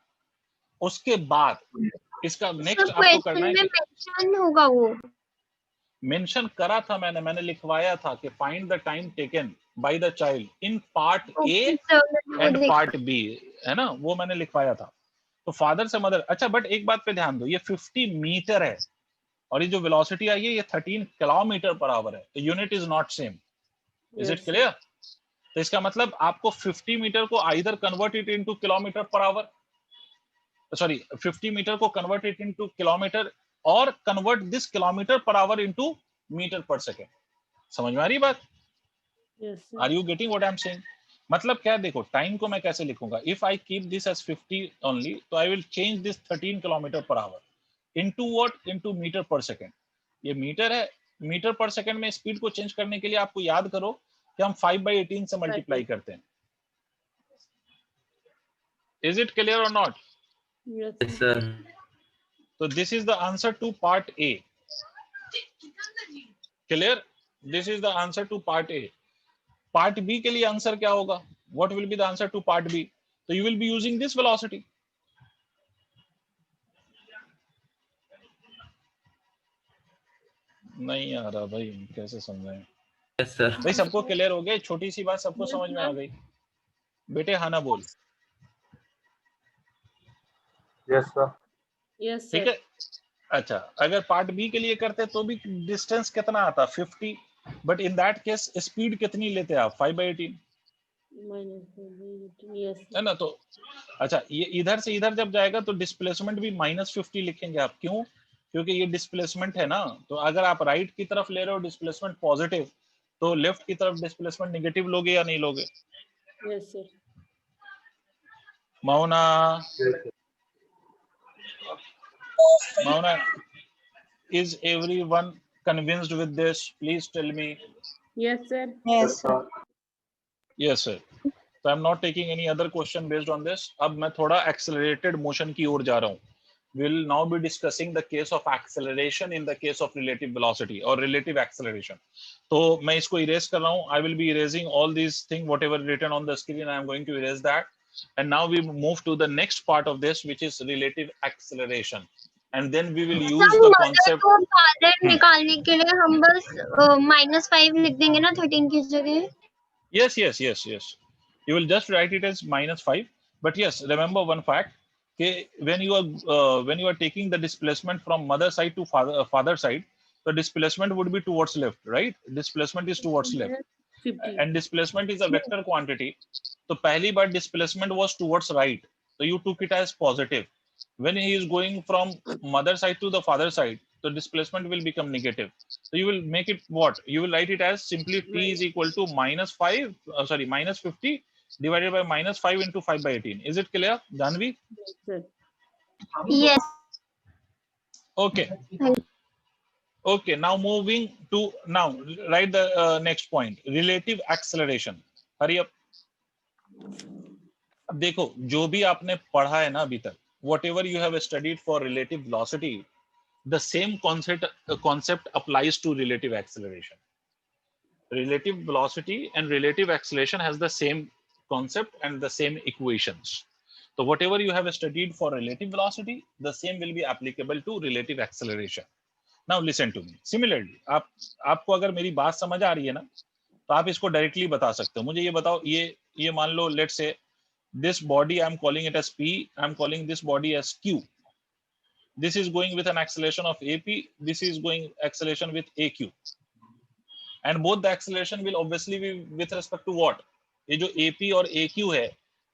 उसके बाद इसका नेक्स्ट सर आपको करना क्वेश्चन है में कि मेंशन होगा वो. मेंशन करा था मैंने लिखवाया था कि find the time taken by the child in part okay A sir, वो एंड देख. पार्ट बी, है ना, वो मैंने लिखवाया था. तो फादर से मदर. अच्छा, बट एक बात पे ध्यान दो, ये 50 मीटर है और ये जो वेलोसिटी आई है ये 13 किलोमीटर पर आवर है. तो unit is not same. Is it Yes, clear? तो इसका मतलब आपको 50 मीटर को either convert it into kilometre पर आवर, सॉरी 50 मीटर को कन्वर्ट इट इनटू किलोमीटर, और कन्वर्ट दिस किलोमीटर पर hour into metre per second. समझ में आ रही बात? yes, sir. Are you getting what I am saying? मतलब क्या, देखो टाइम को मैं कैसे लिखूंगा. If I keep this as 50 only, तो I will change this 13 kilometre पर hour into what, into metre पर सेकंड. ये मीटर है, मीटर पर सेकंड में स्पीड को चेंज करने के लिए आपको याद करो कि हम 5/18 से मल्टीप्लाई करते हैं. इज इट क्लियर और not? Yes, Yes, sir. So this is the answer to part A. Clear? This is the answer to part A. Part B के लिए आंसर क्या होगा? What will be the answer to part B? So you will be using this velocity. नहीं आ रहा भाई, कैसे समझाएं? Yes, sir. भाई सबको क्लियर हो गया? छोटी सी बात सबको समझ में आ गई? बेटे हाँ ना बोल. Yes, sir. yes, ठीक sir. है. अच्छा, अगर पार्ट बी के लिए करते तो भी डिस्टेंस कितना आता? 50. But in that case speed कितनी लेते आप? 5/18, Minus 5/18, yes, sir. है ना. तो अच्छा, ये इधर से इधर जब जाएगा तो डिस्प्लेसमेंट भी -50 लिखेंगे आप. क्यों? क्योंकि ये डिस्प्लेसमेंट है ना. तो अगर आप राइट की तरफ ले रहे हो डिस्प्लेसमेंट पॉजिटिव, तो लेफ्ट की तरफ डिस्प्लेसमेंट नेगेटिव लोगे या नहीं लोगे? Yes, sir. मौना, Yes, sir. Mauna, is everyone convinced with this? Please tell me. Yes, sir. Yes, sir. Yes, sir. So I'm not taking any other question based on this. अब मैं थोड़ा accelerated motion की ओर जा रहा हूँ. We'll now be discussing the case of acceleration in the case of relative velocity or relative acceleration. तो मैं इसको erase कर रहा हूँ. I will be erasing all these things, whatever written on the screen. I am going to erase that. And now we move to the next part of this, which is relative acceleration. And then we will use sir the mother concept. को father निकालने के लिए हम बस -5 लिख देंगे ना 13 की जगह. Yes. You will just write it as -5. But yes, remember one fact. Okay, when you are taking the displacement from mother side to father side, the displacement would be towards left, right? Displacement is towards left, Yes, 50. and displacement is a vector quantity. So पहली बार displacement was towards right, so you took it as positive. When he is going from mother side to the father side, the displacement will become negative. So you will make it what? You will write it as simply t is equal to -50 divided by -5 into 5/18. Is it clear, Janvi? Yes, sir. Yes. Okay. Okay. Now moving to write the next point. Relative acceleration. Hurry up. अब देखो जो भी आपने पढ़ा है ना अभी तक, whatever you have studied for relative velocity, the same concept applies to relative acceleration. Relative velocity and relative acceleration has the same concept and the same equations. So whatever you have studied for relative velocity, the same will be applicable to relative acceleration. Now listen to me. Similarly, आपको अगर मेरी बात समझ आ रही है ना, तो आप इसको डायरेक्टली बता सकते हो। मुझे ये बताओ, ये मान लो, let's say this body I'm calling it as P, I'm calling this body as Q. This is going with an acceleration of AP, this is going acceleration with AQ, and both the acceleration will obviously be with respect to what? ये जो AP और AQ है,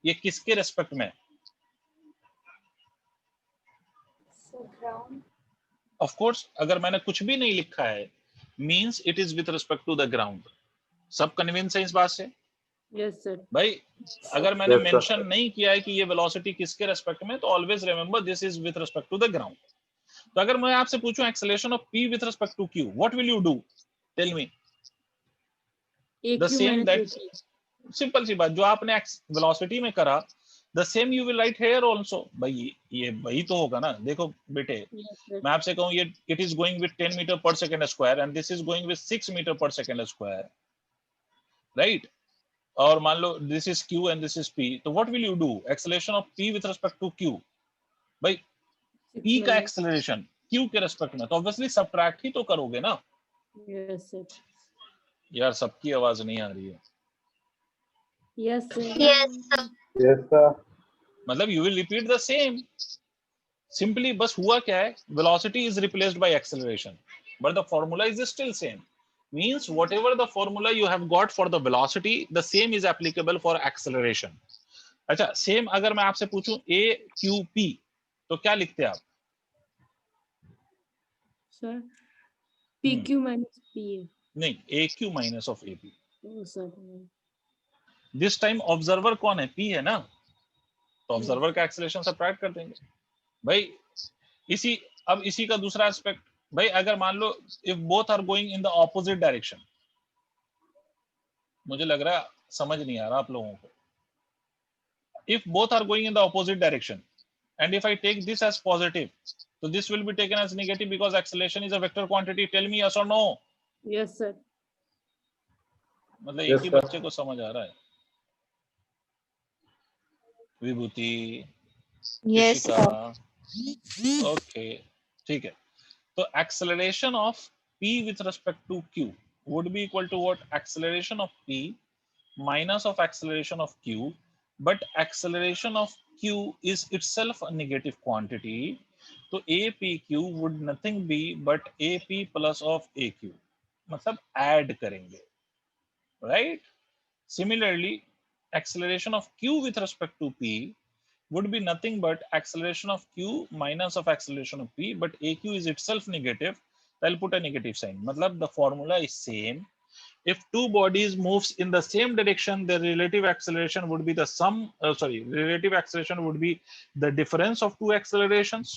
ये किसके respect में? ground. Of course, अगर मैंने कुछ भी नहीं लिखा है, means it is with respect to the ground. सब कन्विंस है इस बात से? Yes, sir. भाई अगर मैंने Yes, sir. मेंशन नहीं किया है कि ये वेलोसिटी किसके रेस्पेक्ट में, तो always remember this is with respect to the ground. तो अगर मैं आपसे पूछूं acceleration of p with respect to q, what will you do? Tell me. The AQ same that, minus AP. Simple सी बात, जो आपने वेलोसिटी में करा, the same you will write here also. भाई ये वही तो होगा ना। देखो बेटे, Yes, sir. मैं आपसे कहूं ये it is going with 10 metre पर second square and this is going with 6 metre पर सेकंड स्क्वायर, राइट? और मान लो this is q and this is p, तो what will you do? Acceleration of p with respect to q। भाई Six p का minus. Acceleration q के respect में, तो ऑब्वियसली सबट्रैक्ट ही तो करोगे ना। Yes, sir. यार सबकी आवाज नहीं आ रही है। Yes, sir. Yes, sir. Yes, sir. मतलब you will repeat the same, simply बस हुआ क्या है, velocity is replaced by acceleration but the formula is still same. means whatever the formula you have got for the velocity, the same is applicable for acceleration. अच्छा, same अगर मैं आपसे पूछूं a q p, तो क्या लिखते हैं आप? Sir. PQ minus PA. नहीं, aq minus of ap। Oh, sir. This time observer कौन है? p है ना, तो ऑब्जर्वर Yes. का एक्सेलरेशन सबट्रैक्ट कर देंगे। भाई इसी का दूसरा एस्पेक्ट, भाई अगर मान लो if both are going in the opposite direction, मुझे लग रहा है समझ नहीं आ रहा आप लोगों को। If both are going in the opposite direction and if I take this as positive, तो this will be taken as negative because acceleration is a vector quantity. Tell me yes और नो। Yes, sir. मतलब Yes, एक ही sir. बच्चे को समझ आ रहा है? Vibhuti, Yes, sir. Rishika, okay ठीक है। तो acceleration of p with respect to q would be equal to what? Acceleration of p minus of acceleration of q, but acceleration of q is itself a negative quantity, so apq would nothing be but ap plus of aq, मतलब add करेंगे, right? Similarly, acceleration of q with respect to p would be nothing but acceleration of q minus of acceleration of p, but aq is itself negative, so I'll put a negative sign. Matlab the formula is same. If two bodies moves in the same direction, the relative acceleration would be the sum, relative acceleration would be the difference of two accelerations.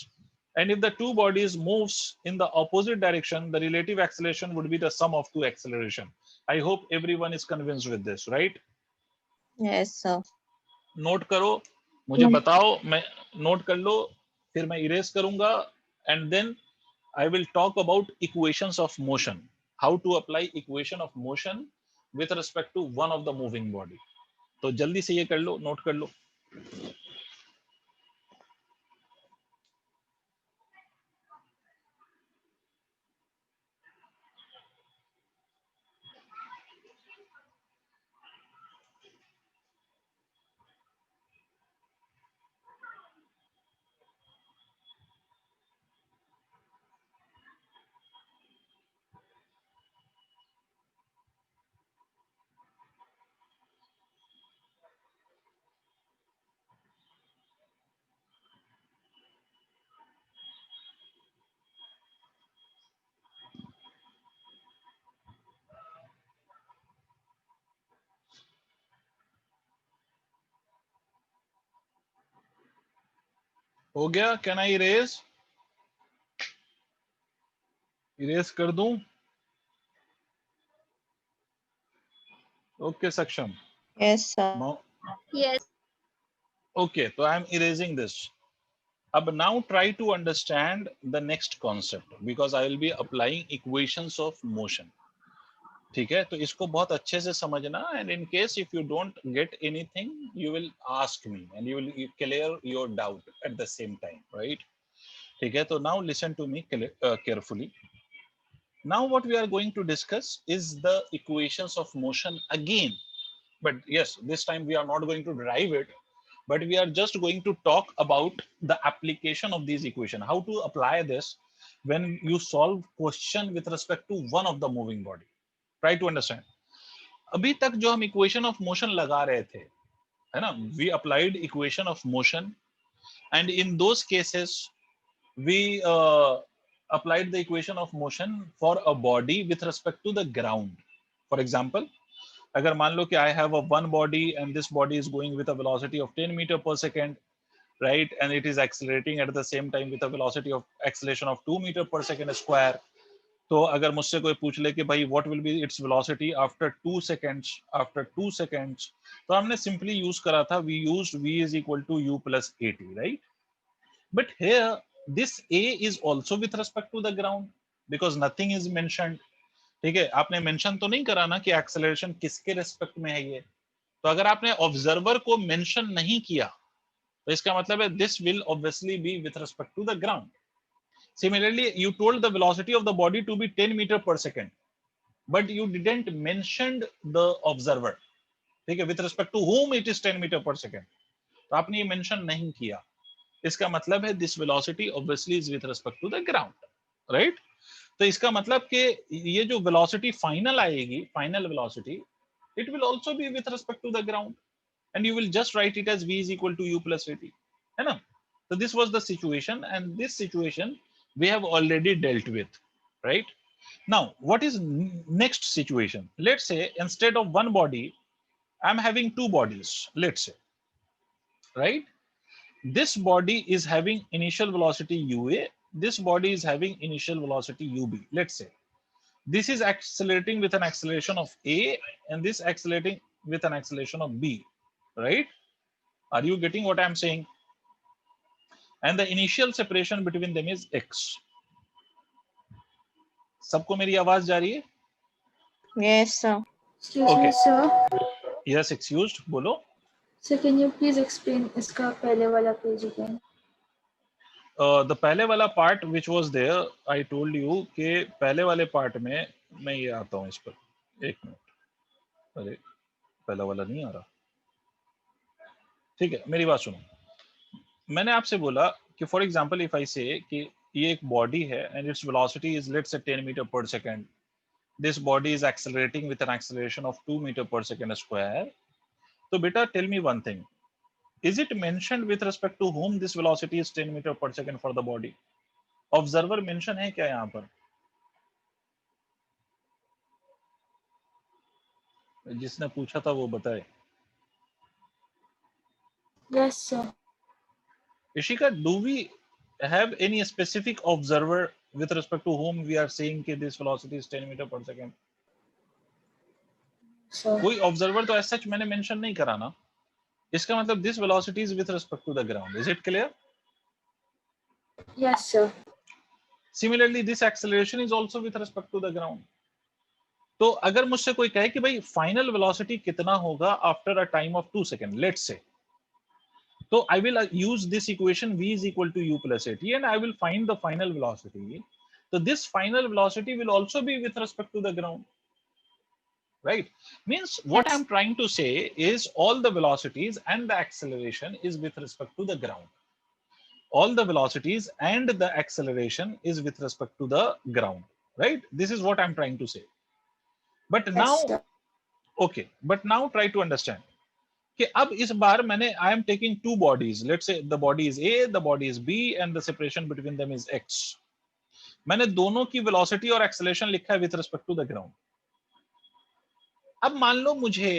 And if the two bodies moves in the opposite direction, the relative acceleration would be the sum of two acceleration. I hope everyone is convinced with this, right? Yes, sir. Note करो, मुझे Yes. बताओ, मैं note कर लो, फिर मैं erase करूंगा and then I will talk about equations of motion, how to apply equation of motion with respect to one of the moving body. तो जल्दी से ये कर लो, नोट कर लो। हो गया? Can I erase? इरेज कर दूं? ओके सक्षम, Yes, sir. Yes. Okay, so I am erasing this. Now try to understand the next concept because I will be applying equations of motion. ठीक है, तो इसको बहुत अच्छे से समझना, and in case if you don't get anything, you will ask me and you will clear your doubt at the same time, right? ठीक है, तो now listen to me carefully. Now what we are going to discuss is the equations of motion again, but yes, this time we are not going to derive it, but we are just going to talk about the application of these equation, how to apply this when you solve question with respect to one of the moving body. Try to understand. अभी तक जो हम equation of motion लगा रहे थे, है ना, we applied equation of motion, and in those cases we applied the equation of motion for a body with respect to the ground. For example, अगर मान लो कि I have a one body and this body is going with a velocity of 10 meter per second, right, and it is accelerating at the same time with a velocity of acceleration of 2 meter per second square. तो अगर मुझसे कोई पूछ ले कि भाई what will be its velocity after 2 seconds, तो हमने सिंपली यूज करा था, we used v is equal to u plus at, right? But here this a is also with respect to the ground because nothing is mentioned. ठीक है, आपने mention तो नहीं करा ना कि एक्सेलरेशन किसके रिस्पेक्ट में है ये, तो अगर आपने ऑब्जर्वर को मेंशन नहीं किया तो इसका मतलब है this will obviously be with respect to the ground. Similarly, you told the velocity of the body to be 10 meter per second, but you didn't mention the observer. ठीक है, with respect to whom it is 10 meter per second. तो आपने ये mention नहीं किया. इसका मतलब है this velocity obviously is with respect to the ground, right? तो इसका मतलब कि ये जो velocity final आएगी, final velocity, it will also be with respect to the ground, and you will just write it as v is equal to u plus at, है ना? So this was the situation, and this situation we have already dealt with, right? Now, what is next situation? Let's say instead of one body, I'm having two bodies, let's say, right? This body is having initial velocity ua, this body is having initial velocity ub, let's say. This is accelerating with an acceleration of a, and this accelerating with an acceleration of b, right? Are you getting what I'm saying? And the initial separation between them is x. सबको मेरी आवाज जा रही है? Yes, sir. Excuse Okay. me, sir. Yes, excused. बोलो. So can you please explain इसका पहले वाला page again? The पहले वाला part which was there, I told you कि पहले वाले part में मैं ये आता हूँ इस पर. एक मिनट. अरे पहला वाला नहीं आ रहा. ठीक है, मेरी बात सुनो. मैंने आपसे बोला कि फॉर एग्जांपल इफ आई से कि ये एक बॉडी है and its velocity is let's say 10 metre पर second. This body is accelerating with an acceleration of 2 meter per second square. So beta, tell me one thing. Is it mentioned with respect to whom this velocity is 10 meter per second for the body? Observer mention है क्या यहाँ पर? जिसने पूछा था वो बताए. Yes, sir. Ishika, do we have any specific observer with respect to whom we are saying that this velocity is 10 meter per second? Sir. कोई observer तो as such मैंने mention नहीं करा ना. इसका मतलब this velocity is with respect to the ground. Is it clear? Yes, sir. Similarly, this acceleration is also with respect to the ground. तो अगर मुझसे कोई कहे कि भाई फाइनल वेलोसिटी कितना होगा after a time of 2 second, let's say, तो I will use this equation v is equal to u plus at and I will find the final velocity. So this final velocity will also be with respect to the ground, right? Means what I'm trying to say is all the velocities and the acceleration is with respect to the ground. All the velocities and the acceleration is with respect to the ground, right? This is what I'm trying to say. But Yes, now, sir. okay, but now try to understand कि अब इस बार मैंने I am taking two bodies. Let's say the body is A, the body is B, and the separation between them is x. मैंने दोनों की velocity और acceleration लिखा है with respect to the ground. अब मान लो मुझे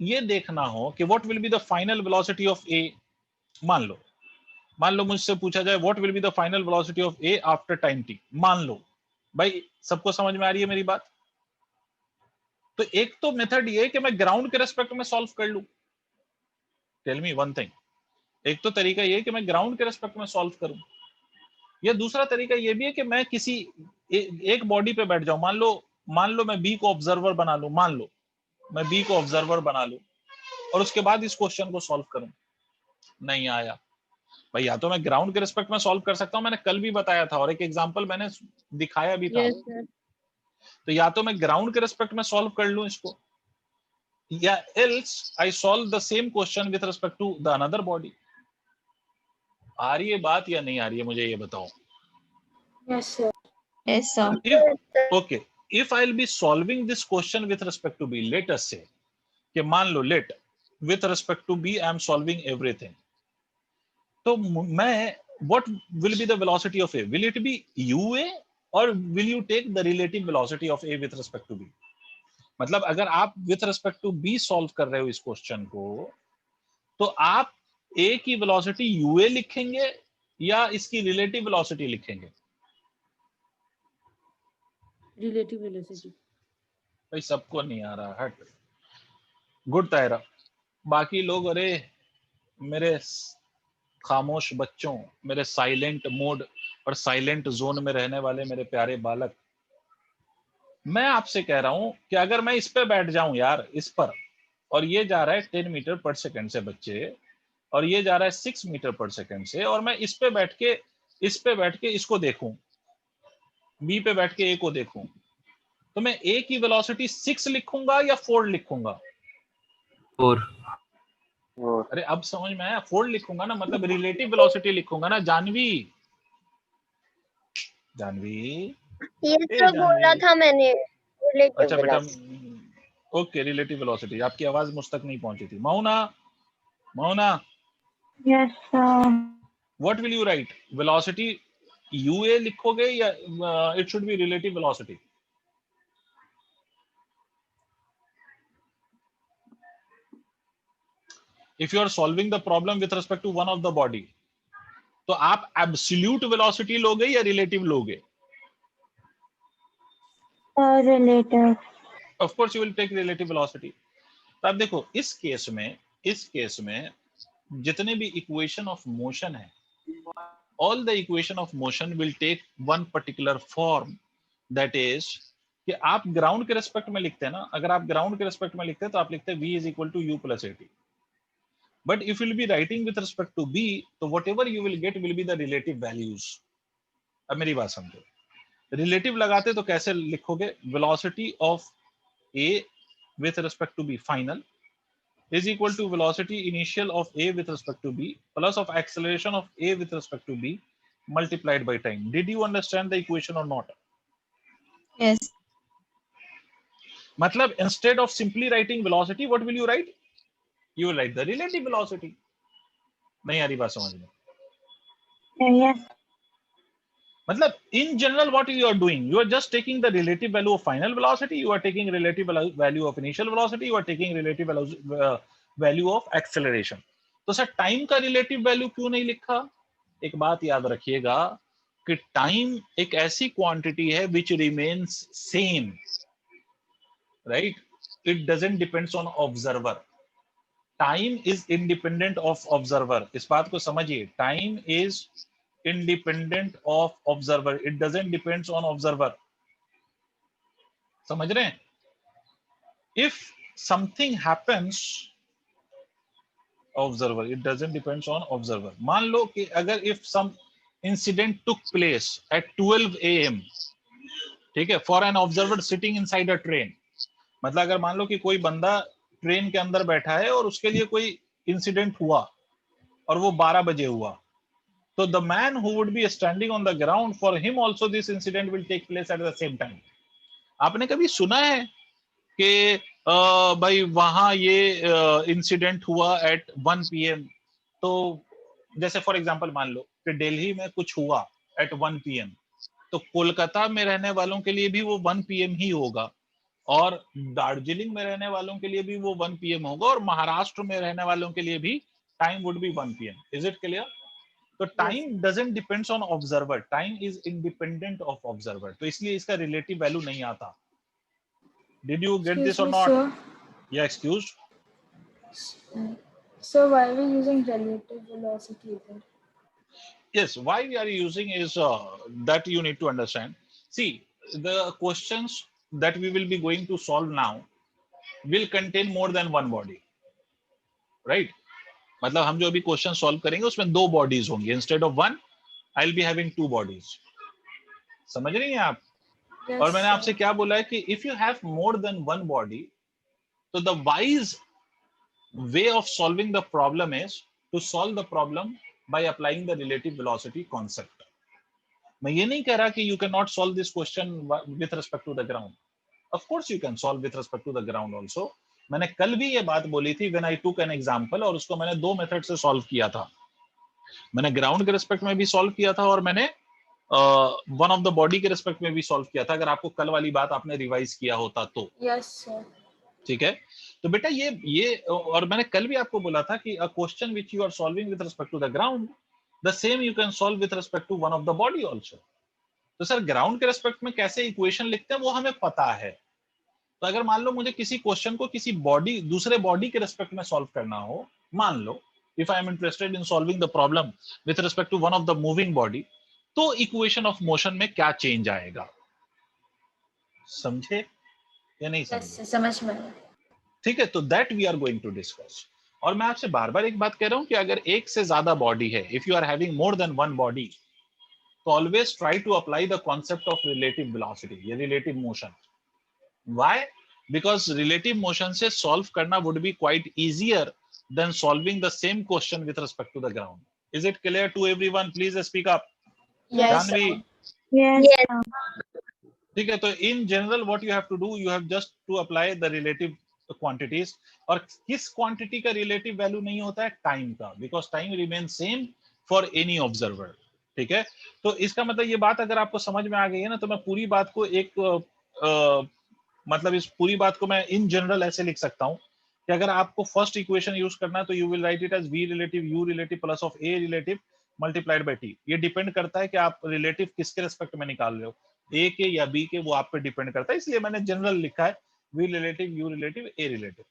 ये देखना हो कि what will be the final velocity of A. मान लो मुझसे पूछा जाए what will be the final velocity of A after time t. मान लो, भाई सबको समझ में आ रही है मेरी बात? तो एक तो मेथड ये है कि मैं ग्राउंड के रेस्पेक्ट में सॉल्व कर लूं. टेल मी वन थिंग, एक तो तरीका ये है कि मैं ग्राउंड के रेस्पेक्ट में सॉल्व करूं, या दूसरा तरीका ये भी है कि मैं किसी एक बॉडी पे बैठ जाऊं। मान लो मैं बी को ऑब्जर्वर बना लूं, मान लो मैं बी को ऑब्जर्वर बना लूं और उसके बाद इस क्वेश्चन को सॉल्व करूं। नहीं आया भाई, या तो मैं ग्राउंड के रिस्पेक्ट में सॉल्व कर सकता हूं, मैंने कल भी बताया था और एक एग्जांपल मैंने दिखाया भी था। Yes, sir. तो या तो मैं ग्राउंड के रिस्पेक्ट में सॉल्व कर लूं इसको, या else I solve the same question with respect to the another body. आ रही है बात या नहीं आ रही है, मुझे ये बताओ। Yes, sir. Yes, sir. If I'll be solving this question with respect to B, let us say कि मान लो let with respect to B I am solving everything, तो मैं what will be the velocity of A? Will it be UA or will you take the relative velocity of A with respect to B? मतलब अगर आप with respect to B solve कर रहे हो इस question को, तो आप A की velocity UA लिखेंगे या इसकी relative velocity लिखेंगे? Relative velocity. भाई सबको नहीं आ रहा, हट। गुड तायरा, बाकी लोग अरे मेरे खामोश बच्चों, मेरे साइलेंट मोड और साइलेंट जोन में रहने वाले मेरे प्यारे बालक, मैं आपसे कह रहा हूं कि अगर मैं इस पे बैठ जाऊं यार, इस पर, और ये जा रहा है 10 मीटर पर सेकंड से बच्चे, और ये जा रहा है 6 मीटर पर सेकंड से, और मैं इस पे बैठ के इसको देखूं, बी पे बैठ के ए को देखूं, तो मैं ए की वेलोसिटी 6 लिखूंगा या 4 लिखूंगा? 4 अरे अब समझ में आया, 4 लिखूंगा ना, मतलब रिलेटिव वेलोसिटी लिखूंगा ना। जानवी ये तो बोला था मैंने, रिलेटिव अच्छा बेटा, वेलोसिटी। Okay, relative velocity. आपकी आवाज मुझ तक नहीं पहुंची थी। माउना, Yes, sir. What will you write? Velocity यूए लिखोगे या it should be relative velocity? If you are solving the problem with respect to one of the body, तो आप एब्सोल्यूट वेलोसिटी लोगे या रिलेटिव लोगे? Relative. Of course you will take relative velocity. तो आप देखो इस केस में जितने भी इक्वेशन ऑफ मोशन है, all the equation of motion will take one particular form, that is कि आप ग्राउंड के रेस्पेक्ट में लिखते हैं ना, अगर आप ग्राउंड के रेस्पेक्ट में लिखते हैं तो आप लिखते हैं v is equal to u plus at, but if you will be writing with respect to b, तो whatever you will get will be the relative values। अब मेरी बात समझो, रिलेटिव लगाते तो कैसे लिखोगे? velocity of a with respect to b final is equal to velocity initial of a with respect to b plus of acceleration of a with respect to b multiplied by time. Did you understand the equation or not? Yes. मतलब instead of simply writing velocity, what will you write? You will write the relative velocity. नहीं आ रही बात समझ में? Yes. मतलब in general what you are doing, you are just taking the relative value of final velocity, you are taking relative value of initial velocity, you are taking relative value of acceleration. तो sir time का relative value क्यों नहीं लिखा? एक बात याद रखिएगा कि टाइम एक ऐसी क्वांटिटी है which remains same, right? It doesn't depends on observer. Time is independent of observer. इस बात को समझिए, time is independent of observer, it doesn't depends on observer। समझ रहे हैं? If something happens, observer, it doesn't depends on observer। मान लो कि अगर if some incident took place at 12 AM, ठीक है, for an observer sitting inside a train, मतलब अगर मान लो कि कोई बंदा ट्रेन के अंदर बैठा है और उसके लिए कोई इंसिडेंट हुआ और वो 12 बजे हुआ, so the man who would be standing on the ground, for him also this incident will take place at the same time। आपने कभी सुना है कि भाई वहां ये इंसिडेंट हुआ एट 1 PM? तो जैसे फॉर एग्जांपल मान लो कि दिल्ली में कुछ हुआ एट 1 PM, तो कोलकाता में रहने वालों के लिए भी वो 1 PM ही होगा, और दार्जिलिंग में रहने वालों के लिए भी वो 1 PM होगा, और महाराष्ट्र में रहने वालों के लिए भी time would be 1 PM। Is it clear? तो time doesn't depends on observer, time is independent of observer, तो इसलिए इसका रिलेटिव वैल्यू नहीं आता। डिड यू गेट दिस और नॉट? या excuse? So why are we using relative velocity then? Yes, why we are using is that you need to understand. See, the questions that we will be going to solve now will contain more than one body, right? मतलब हम जो अभी question solve करेंगे उसमें दो bodies होंगी, instead of one I will be having two bodies. समझ रही हैं आप? Yes, और मैंने sir. आपसे क्या बोला है कि if you have more than one body, तो the wise way of solving the problem is to solve the problem by applying the relative velocity concept. मैं ये नहीं कह रहा कि you cannot solve this question with respect to the ground. Of course you can solve with respect to the ground also. मैंने कल भी ये बात बोली थी when I took an example, और उसको मैंने दो मेथड से सॉल्व किया था। मैंने ग्राउंड के रिस्पेक्ट में भी सॉल्व किया था और मैंने वन ऑफ द बॉडी के रिस्पेक्ट में भी सॉल्व किया था, अगर आपको कल वाली बात आपने रिवाइज किया होता तो। Yes, sir. ठीक है, तो बेटा ये और मैंने कल भी आपको बोला था कि a question which you are solving with respect to the ground, the same you can solve with respect to one of the body also. तो सर ग्राउंड के रिस्पेक्ट में कैसे इक्वेशन लिखते हैं वो हमें पता है। तो अगर मान लो मुझे किसी क्वेश्चन को किसी बॉडी दूसरे बॉडी के रिस्पेक्ट में सॉल्व करना हो, मान लो if I am interested in solving the problem with respect to one of the moving body, तो इक्वेशन ऑफ मोशन में क्या चेंज आएगा? समझे या नहीं Yes, समझे? sir. समझ में आया. ठीक है, तो that we are going to discuss. और मैं आपसे बार बार एक बात कह रहा हूं कि अगर एक से ज्यादा बॉडी है, if you are having more than one body, तो always try to apply the concept of relative velocity, ये relative motion. Why? Because relative motion से सॉल्व करना would be quite easier than solving the same question with respect to the ground. Is it clear to everyone? Please speak up. Yes, Janvi, Yes, Yes. sir. ठीक है, तो in general what you have to do, you have just to apply the relative quantities. और किस quantity का relative value नहीं होता है? Time का, because time remain same for any observer. ठीक है, तो इसका मतलब ये बात अगर आपको समझ में आ गई है ना, तो मैं पूरी बात को मतलब इस पूरी बात को मैं इन जनरल ऐसे लिख सकता हूं कि अगर आपको फर्स्ट इक्वेशन यूज करना है तो you will write it as v relative u relative plus of a relative multiplied by t। ये डिपेंड करता है कि आप रिलेटिव किसके रिस्पेक्ट में निकाल रहे हो, ए के या बी के, वो आप पे डिपेंड करता है, इसलिए मैंने जनरल लिखा है v relative u relative a relative.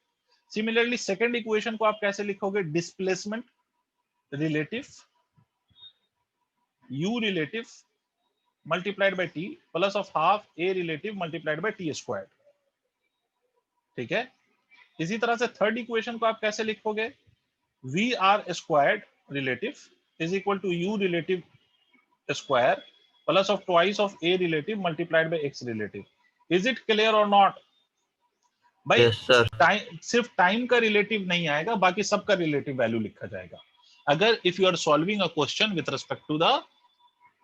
Similarly second equation को आप कैसे लिखोगे? Displacement relative u relative multiplied by t plus of half a relative multiplied by t square. ठीक है, इसी तरह से थर्ड इक्वेशन को आप कैसे लिखोगे? V r squared relative is equal to u relative square plus of twice of a relative multiplied by x relative. Is it clear और नॉट? भाई Yes, sir. सिर्फ टाइम का रिलेटिव नहीं आएगा, बाकी सबका रिलेटिव वैल्यू लिखा जाएगा। अगर if you are solving a question with respect to the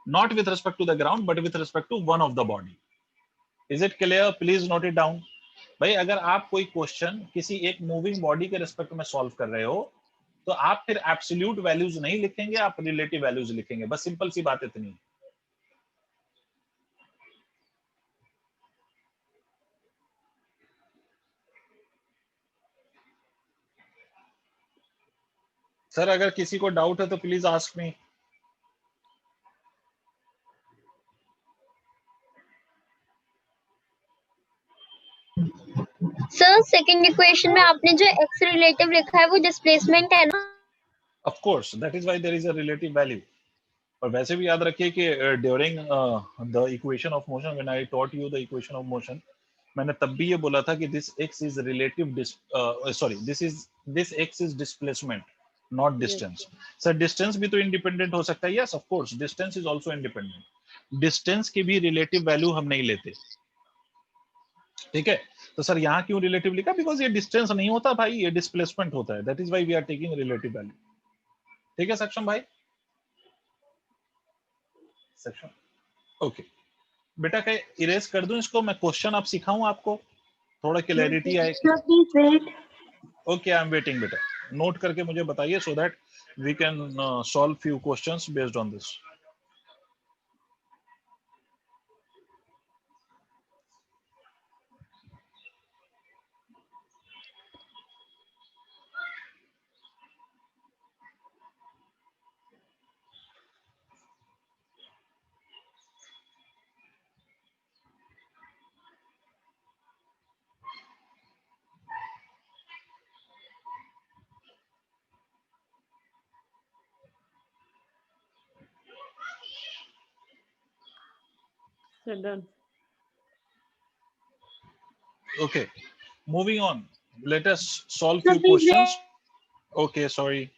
not with respect to the ground but with respect to one of the body. Is it clear? Please note it down. भाई अगर आप कोई question किसी एक moving body के respect में solve कर रहे हो, तो आप फिर एब्सोल्यूट वैल्यूज नहीं लिखेंगे, आप रिलेटिव वैल्यूज लिखेंगे। बस सिंपल सी बात इतनी। सर अगर किसी को डाउट है तो please ask me. Sir second equation में आपने जो x रिलेटिव लिखा है वो डिस्प्लेसमेंट है ना? Of course that is why there is a relative value. और वैसे भी याद रखिए कि during the equation of motion, when I taught you the equation of motion, मैंने तब भी ये बोला था कि this x is relative sorry this x is displacement not distance. Sir distance भी तो इंडिपेंडेंट हो सकता है। Yes of course distance is also independent. Distance की भी रिलेटिव वैल्यू हम नहीं लेते। ठीक है, तो सर यहाँ क्यों रिलेटिव लिखा? बिकॉज ये डिस्टेंस नहीं होता भाई, ये डिस्प्लेसमेंट होता है। That is why we are taking relative value. ठीक है सक्षम भाई? सक्षम, ओके बेटा क्या इरेज कर दूं इसको? मैं क्वेश्चन अब सिखाऊं आपको, थोड़ा क्लैरिटी आए। Sir, please wait. Okay I am waiting बेटा, नोट करके मुझे बताइए so that we can solve few questions based on this. Sir, done. Okay, moving on. Let us solve So few please questions. Okay, sorry.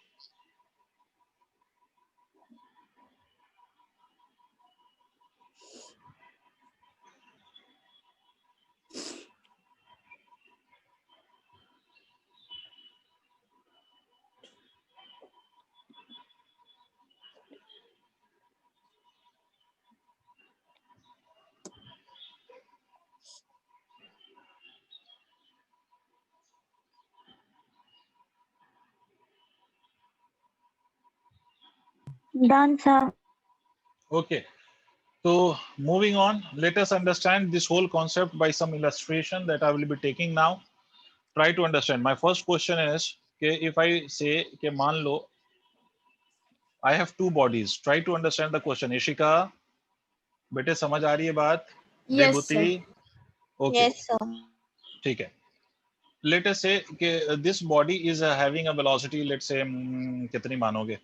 done, sir. Okay, so moving on, let us understand this whole concept by some illustration that I will be taking now. Try to understand. My first question is, okay, if I say, okay, मान लो, I have two bodies. Try to understand the question. Ishika, बेटे समझ आ रही है बात? Yes, विभूति, sir. okay, Yes, sir. ठीक है. Let us say कि this body is having a velocity, let's say कितनी मानोगे?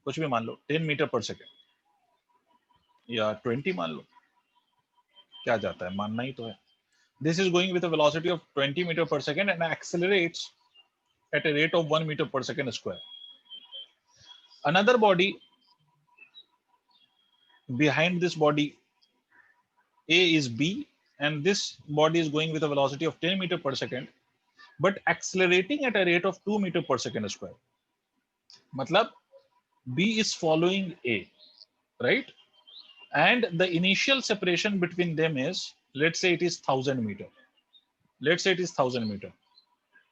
कुछ भी मान लो, 10 meter per second या 20 मान लो, क्या जाता है, मानना ही तो है. This is going with a velocity of 20 meter per second and accelerates at a rate of 1 meter per second square. Another body behind this body A is B, and this body is going with a velocity of 10 meter per second, but accelerating at a rate of 2 meter per second square. मतलब B is following A, right? And the initial separation between them is, let's say it is 1000 meter. Let's say it is 1000 meter.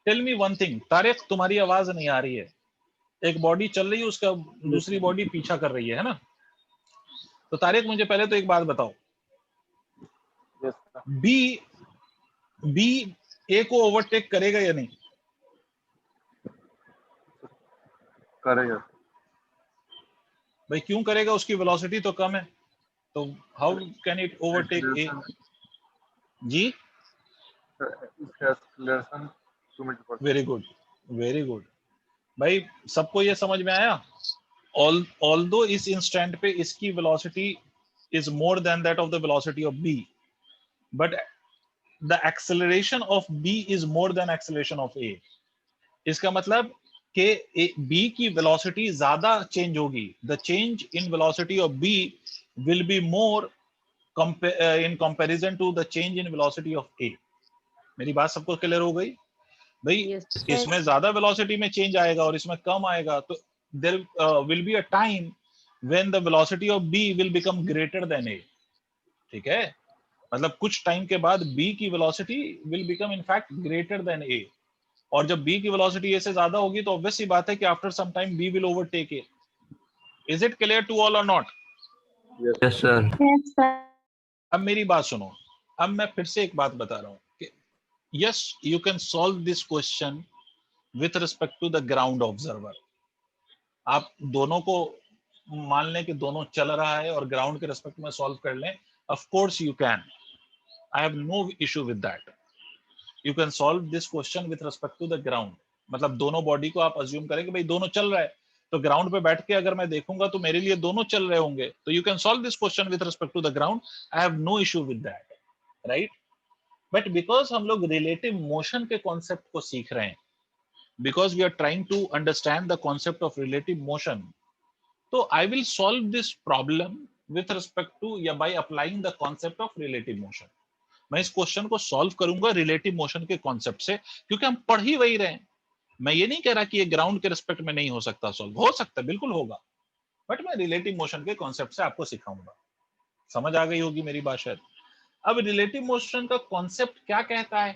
Tell me one thing, Tariq, तुम्हारी आवाज नहीं आ रही है. एक body चल रही है, उसका दूसरी बॉडी पीछा कर रही है ना? तो तारिक, मुझे पहले तो एक बात बताओ, Yes, sir. बी ए को ओवरटेक करेगा या नहीं? करेगा. भाई क्यों करेगा? उसकी वेलोसिटी तो कम है, तो हाउ कैन इट ओवरटेक ए? जी, इसका एक्सीलरेशन 2 मीटर पर वेरी गुड, वेरी गुड. भाई सबको ये समझ में आया? ऑल्दो इस इंस्टेंट पे इसकी velocity is more than that of the velocity of B, but the acceleration of B is more than acceleration of A. इसका मतलब कि बी की वेलोसिटी ज्यादा चेंज होगी. The change in velocity of B will be more in comparison to the change in velocity of A. मेरी बात सबको clear हो गई? भाई Yes. इसमें ज्यादा वेलोसिटी में चेंज आएगा और इसमें कम आएगा, तो there will be a time when the velocity of B will become greater than A. ठीक है, मतलब कुछ टाइम के बाद B की velocity will become in fact greater than A. और जब B की वेलोसिटी A से ज्यादा होगी तो ऑब्वियस सी बात है कि after some time B will overtake A. Is it clear to all or not? Yes, sir. Yes, sir. अब मेरी बात सुनो. अब मैं फिर से एक बात बता रहा हूं कि yes, you can solve this question with respect to the ground observer. आप दोनों को मान लें कि दोनों चल रहा है और ग्राउंड के रेस्पेक्ट में सॉल्व कर लें. Of course you can. I have no issue with that. You can solve this question with respect to the ground. मतलब दोनों बॉडी को आप अज्यूम करें कि भाई दोनों चल रहा है, तो ग्राउंड पे बैठ के अगर मैं देखूंगा तो मेरे लिए दोनों चल रहे होंगे. तो you can solve this question with respect to the ground. I have no issue with that, right? But because हम लोग रिलेटिव मोशन के कॉन्सेप्ट को सीख रहे हैं, because we are trying to understand the concept of relative motion, तो I will solve this problem with respect to या by applying the concept of relative motion. मैं इस क्वेश्चन को सॉल्व करूंगा रिलेटिव मोशन के कॉन्सेप्ट से, क्योंकि हम पढ़ ही वही रहे हैं. मैं ये नहीं कह रहा कि ये ग्राउंड के रिस्पेक्ट में नहीं हो सकता सॉल्व, हो सकता है, बिल्कुल होगा, बट मैं रिलेटिव मोशन के कॉन्सेप्ट से आपको सिखाऊंगा. समझ आ गई होगी मेरी बात शायद. अब रिलेटिव मोशन का कॉन्सेप्ट क्या कहता है?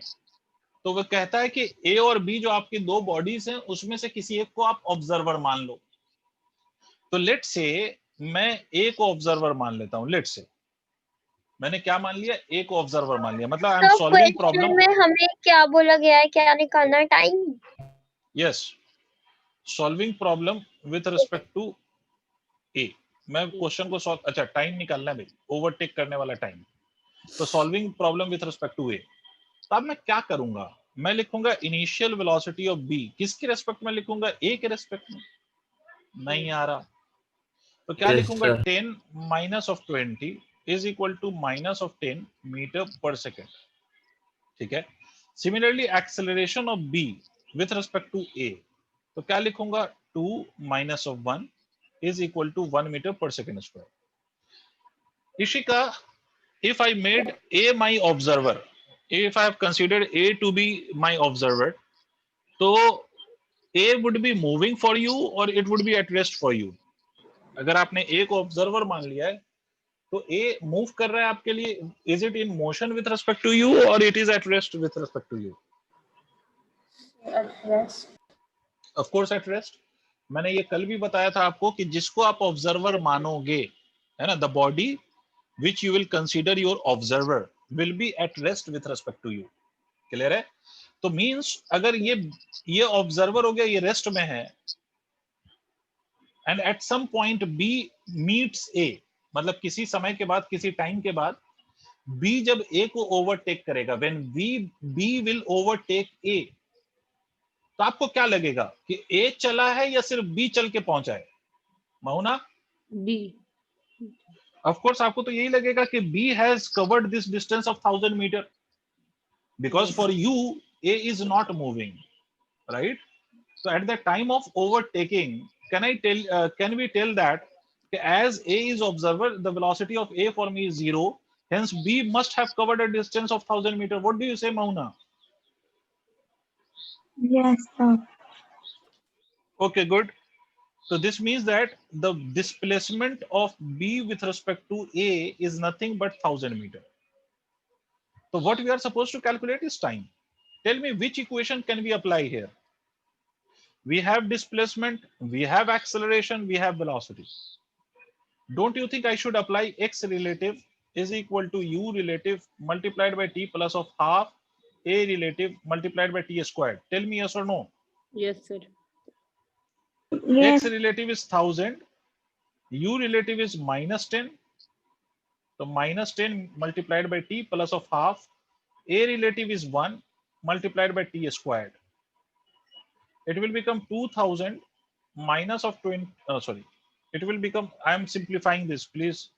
तो वो कहता है कि ए और बी जो आपकी दो बॉडीज हैं उसमें से किसी एक को आप ऑब्जर्वर मान लो. तो लेट से मैं ए को ऑब्जर्वर मान लेता हूं. लेट से मैंने क्या मान लिया? ए को ऑब्जर्वर मान लिया. मतलब आई एम तो सॉल्विंग क्वेश्चन प्रॉब्लम. में हमें क्या बोला गया है, क्या निकालना है? Time. Yes, solving problem with respect to A. मैं क्वेश्चन को सॉल्व, अच्छा टाइम निकालना है भाई, ओवरटेक करने वाला टाइम. तो solving problem with respect to A. तो अब मैं क्या करूंगा? मैं लिखूंगा इनिशियल वेलोसिटी ऑफ बी. किसके रेस्पेक्ट में लिखूंगा? ए के रेस्पेक्ट में. नहीं आ रहा, तो क्या Yes, लिखूंगा? sir. 10 minus of 20 is equal to minus of 10 meter per second. ठीक है. Similarly, acceleration of B with respect to A. तो क्या लिखूंगा? 2 minus of 1 is equal to 1 meter per second square. Ishika, if I made A my observer, if I have considered A to be my observer, तो A would be moving for you or it would be at rest for you? अगर आपने A को observer मान लिया है तो A move कर रहा है आपके लिए, is it in motion with respect to you और it is at rest with respect to you? At rest. Of course at rest. मैंने ये कल भी बताया था आपको कि जिसको आप ऑब्जर्वर मानोगे, है ना, the body which you will consider your observer will be at rest with respect to you. Clear है? तो मींस अगर ये ऑब्जर्वर हो गया, ये रेस्ट में है, and at some point B meets A, मतलब किसी समय के बाद, किसी टाइम के बाद बी जब ए को ओवरटेक करेगा, व्हेन बी विल ओवरटेक ए, तो आपको क्या लगेगा कि ए चला है या सिर्फ बी चल के पहुंचा है? महुना, B. ऑफ कोर्स आपको तो यही लगेगा कि B has covered this distance of 1000 metre, because for you A is not moving, right? So at the time of overtaking, can we tell that as A is observer, the velocity of A for me is 0, hence B must have covered a distance of 1000 meter. What do you say, Mauna? Yes, sir. Okay, good. So this means that the displacement of B with respect to A is nothing but 1000 meter. So what we are supposed to calculate is time. Tell me which equation can we apply here? We have displacement, we have acceleration, we have velocity. Don't you think I should apply x relative is equal to u relative multiplied by t plus of half a relative multiplied by t squared? Tell me yes or no. Yes, sir. Yes. X relative is 1000, u relative is minus 10. So minus 10 multiplied by t plus of half, a relative is 1 multiplied by t squared. It will become 2000 minus of 20, it will become, I am simplifying this, please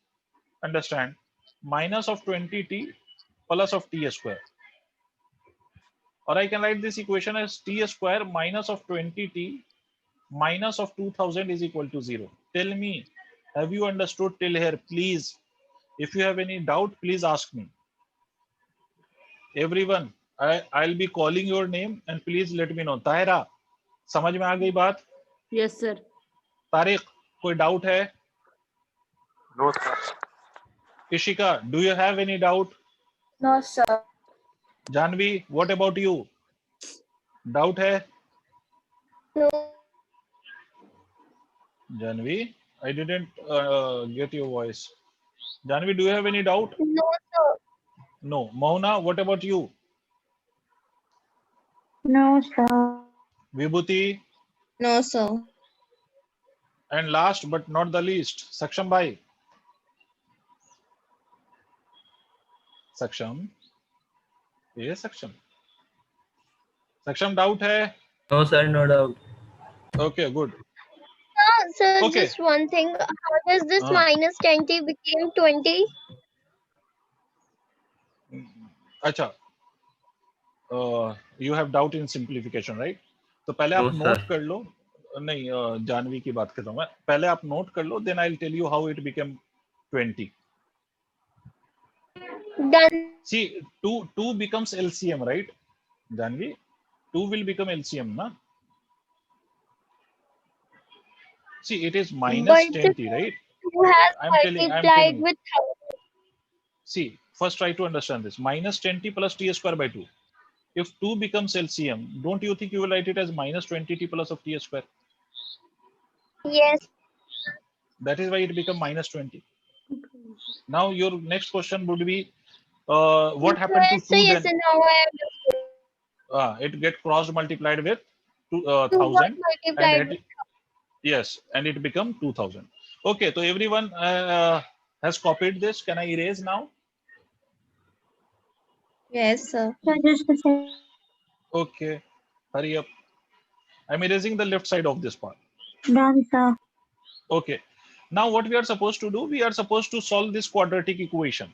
understand, minus of 20t plus of t square. Or I can write this equation as t square minus of 20t minus of 2000 is equal to 0. Tell me, have you understood till here? Please, if you have any doubt, please ask me. Everyone, I'll be calling your name and please let me know. Tahira, समझ में आ गई बात? Yes, sir. Tariq, कोई doubt है? No, sir. Ishika, do you have any doubt? No, sir. Janvi, what about you? Doubt है? No. Janvi, I didn't get your voice. Janvi, do you have any doubt? No, sir. No. Mohana, what about you? No, sir. Vibhuti, No, sir. and last but not the least, Saksham bhai. Saksham, ये Saksham. Saksham, doubt है? No, sir, no doubt. Okay, good. Sir, Okay. just one thing. How does this minus 20 became 20? अच्छा, you have doubt in simplification, right? तो पहले आप No, sir. Note कर लो. नहीं, जानवी की बात कर रहा हूँ मैं. पहले आप नोट कर लो, then I'll tell you how it became 20. Done. See, 2 becomes LCM, right? Janvi, 2 will become LCM, na? See, it is minus But 20, right? Who has I'm telling multiplied you. with 1000? See, first try to understand this. Minus 20 plus t square by 2. If 2 becomes LCM, don't you think you will write it as minus 20t plus of t square? Yes. That is why it become minus 20. Now your next question would be, what happened to 2 So yes, then? and now I understood. It get cross multiplied with 2 got 1000 multiplied and with yes, and it become 2000. Okay, so everyone has copied this. Can I erase now? Yes, sir. Sir, just a second. Okay, hurry up. I'm erasing the left side of this part. Done, sir. Okay, Now what we are supposed to do, we are supposed to solve this quadratic equation.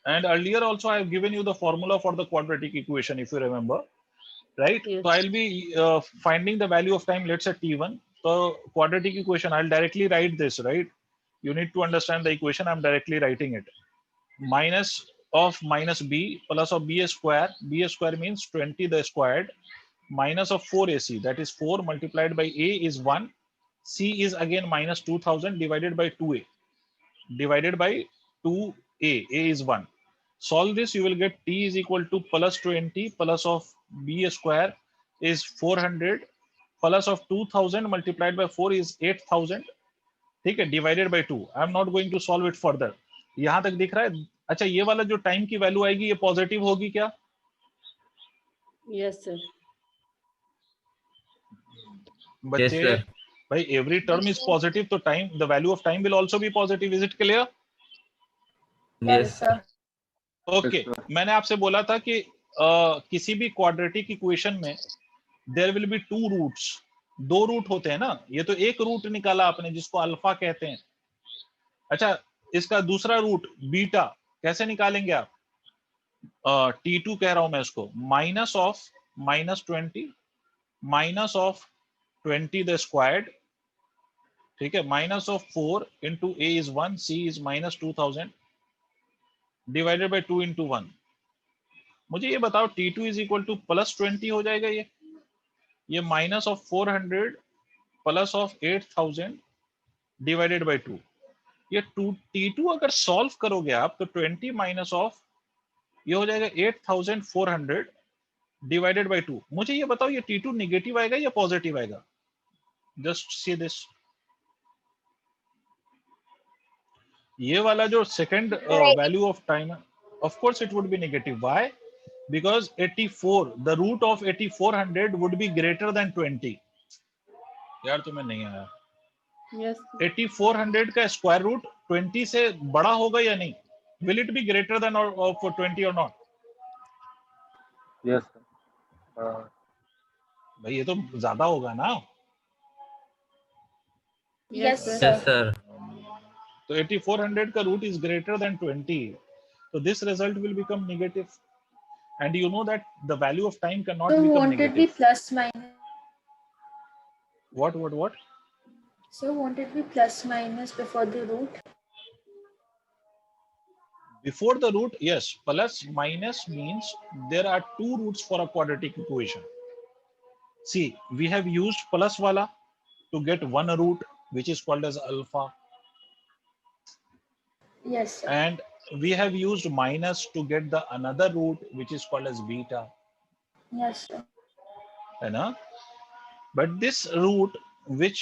And earlier also I have given you the formula for the quadratic equation, if you remember, right? Yes. So I'll be finding the value of time, let's say t1. So quadratic equation, I'll directly write this, right? You need to understand the equation. I'm directly writing it. Minus of minus b plus of b square. B square means 20 the squared, minus of 4ac, that is 4 multiplied by a is 1. C is again minus 2000 divided by 2a. Divided by 2a. A is 1. Solve this, you will get t is equal to plus 20 plus of b square is 400 plus of 2000 multiplied by 4 is 8000. ठीक है, divided by 2. I am not going to solve it further. यहां तक दिख रहा है? अच्छा, ये वाला जो टाइम की वैल्यू आएगी ये पॉजिटिव होगी क्या? Yes, sir. बच्चे, sir. भाई every term is positive, तो time, the value of time will also be positive. Is it clear? Yes, sir. Okay मैंने आपसे बोला था कि किसी भी क्वाड्रेटिक इक्वेशन में there will be two roots. दो रूट होते हैं ना. ये तो एक रूट निकाला आपने जिसको अल्फा कहते हैं. अच्छा, इसका दूसरा रूट बीटा कैसे निकालेंगे आप? T2 कह रहा हूं मैं इसको. Minus of minus 20 minus of 20 the squared. ठीक है, minus of 4 into a is 1, c is minus 2000 divided by 2 into 1. मुझे ये बताओ T2 is equal two plus 20 हो जाएगा ये minus of 400 plus of 8000 divided by 2. ये T2 अगर सॉल्व करोगे आप तो 20 माइनस ऑफ ये हो जाएगा 8400 डिवाइडेड बाई 2. मुझे ये बताओ ये T2 नेगेटिव आएगा या पॉजिटिव आएगा? Just see this. ये वाला जो second value of time, of course it would be negative. Why? Because 84, the root of 8400 would be greater than 20. यार तुम्हें नहीं आया. Yes. 8400 का स्क्वायर रूट 20 से बड़ा होगा या नहीं? Will it be greater than or for 20 or not? Yes. भाई ये तो ज्यादा होगा ना. Yes, sir. Yes, sir. तो 8400 का root is greater than 20. So this result will become negative. And you know that the value of time cannot So become won't it be negative. plus minus? What? So won't it be plus minus before the root? Before the root, yes. Plus minus means there are two roots for a quadratic equation. See, we have used plus wala to get one root, which is called as alpha. Yes, sir. And we have used minus to get the another root, which is called as beta. Yes, sir. है ना? But this root, which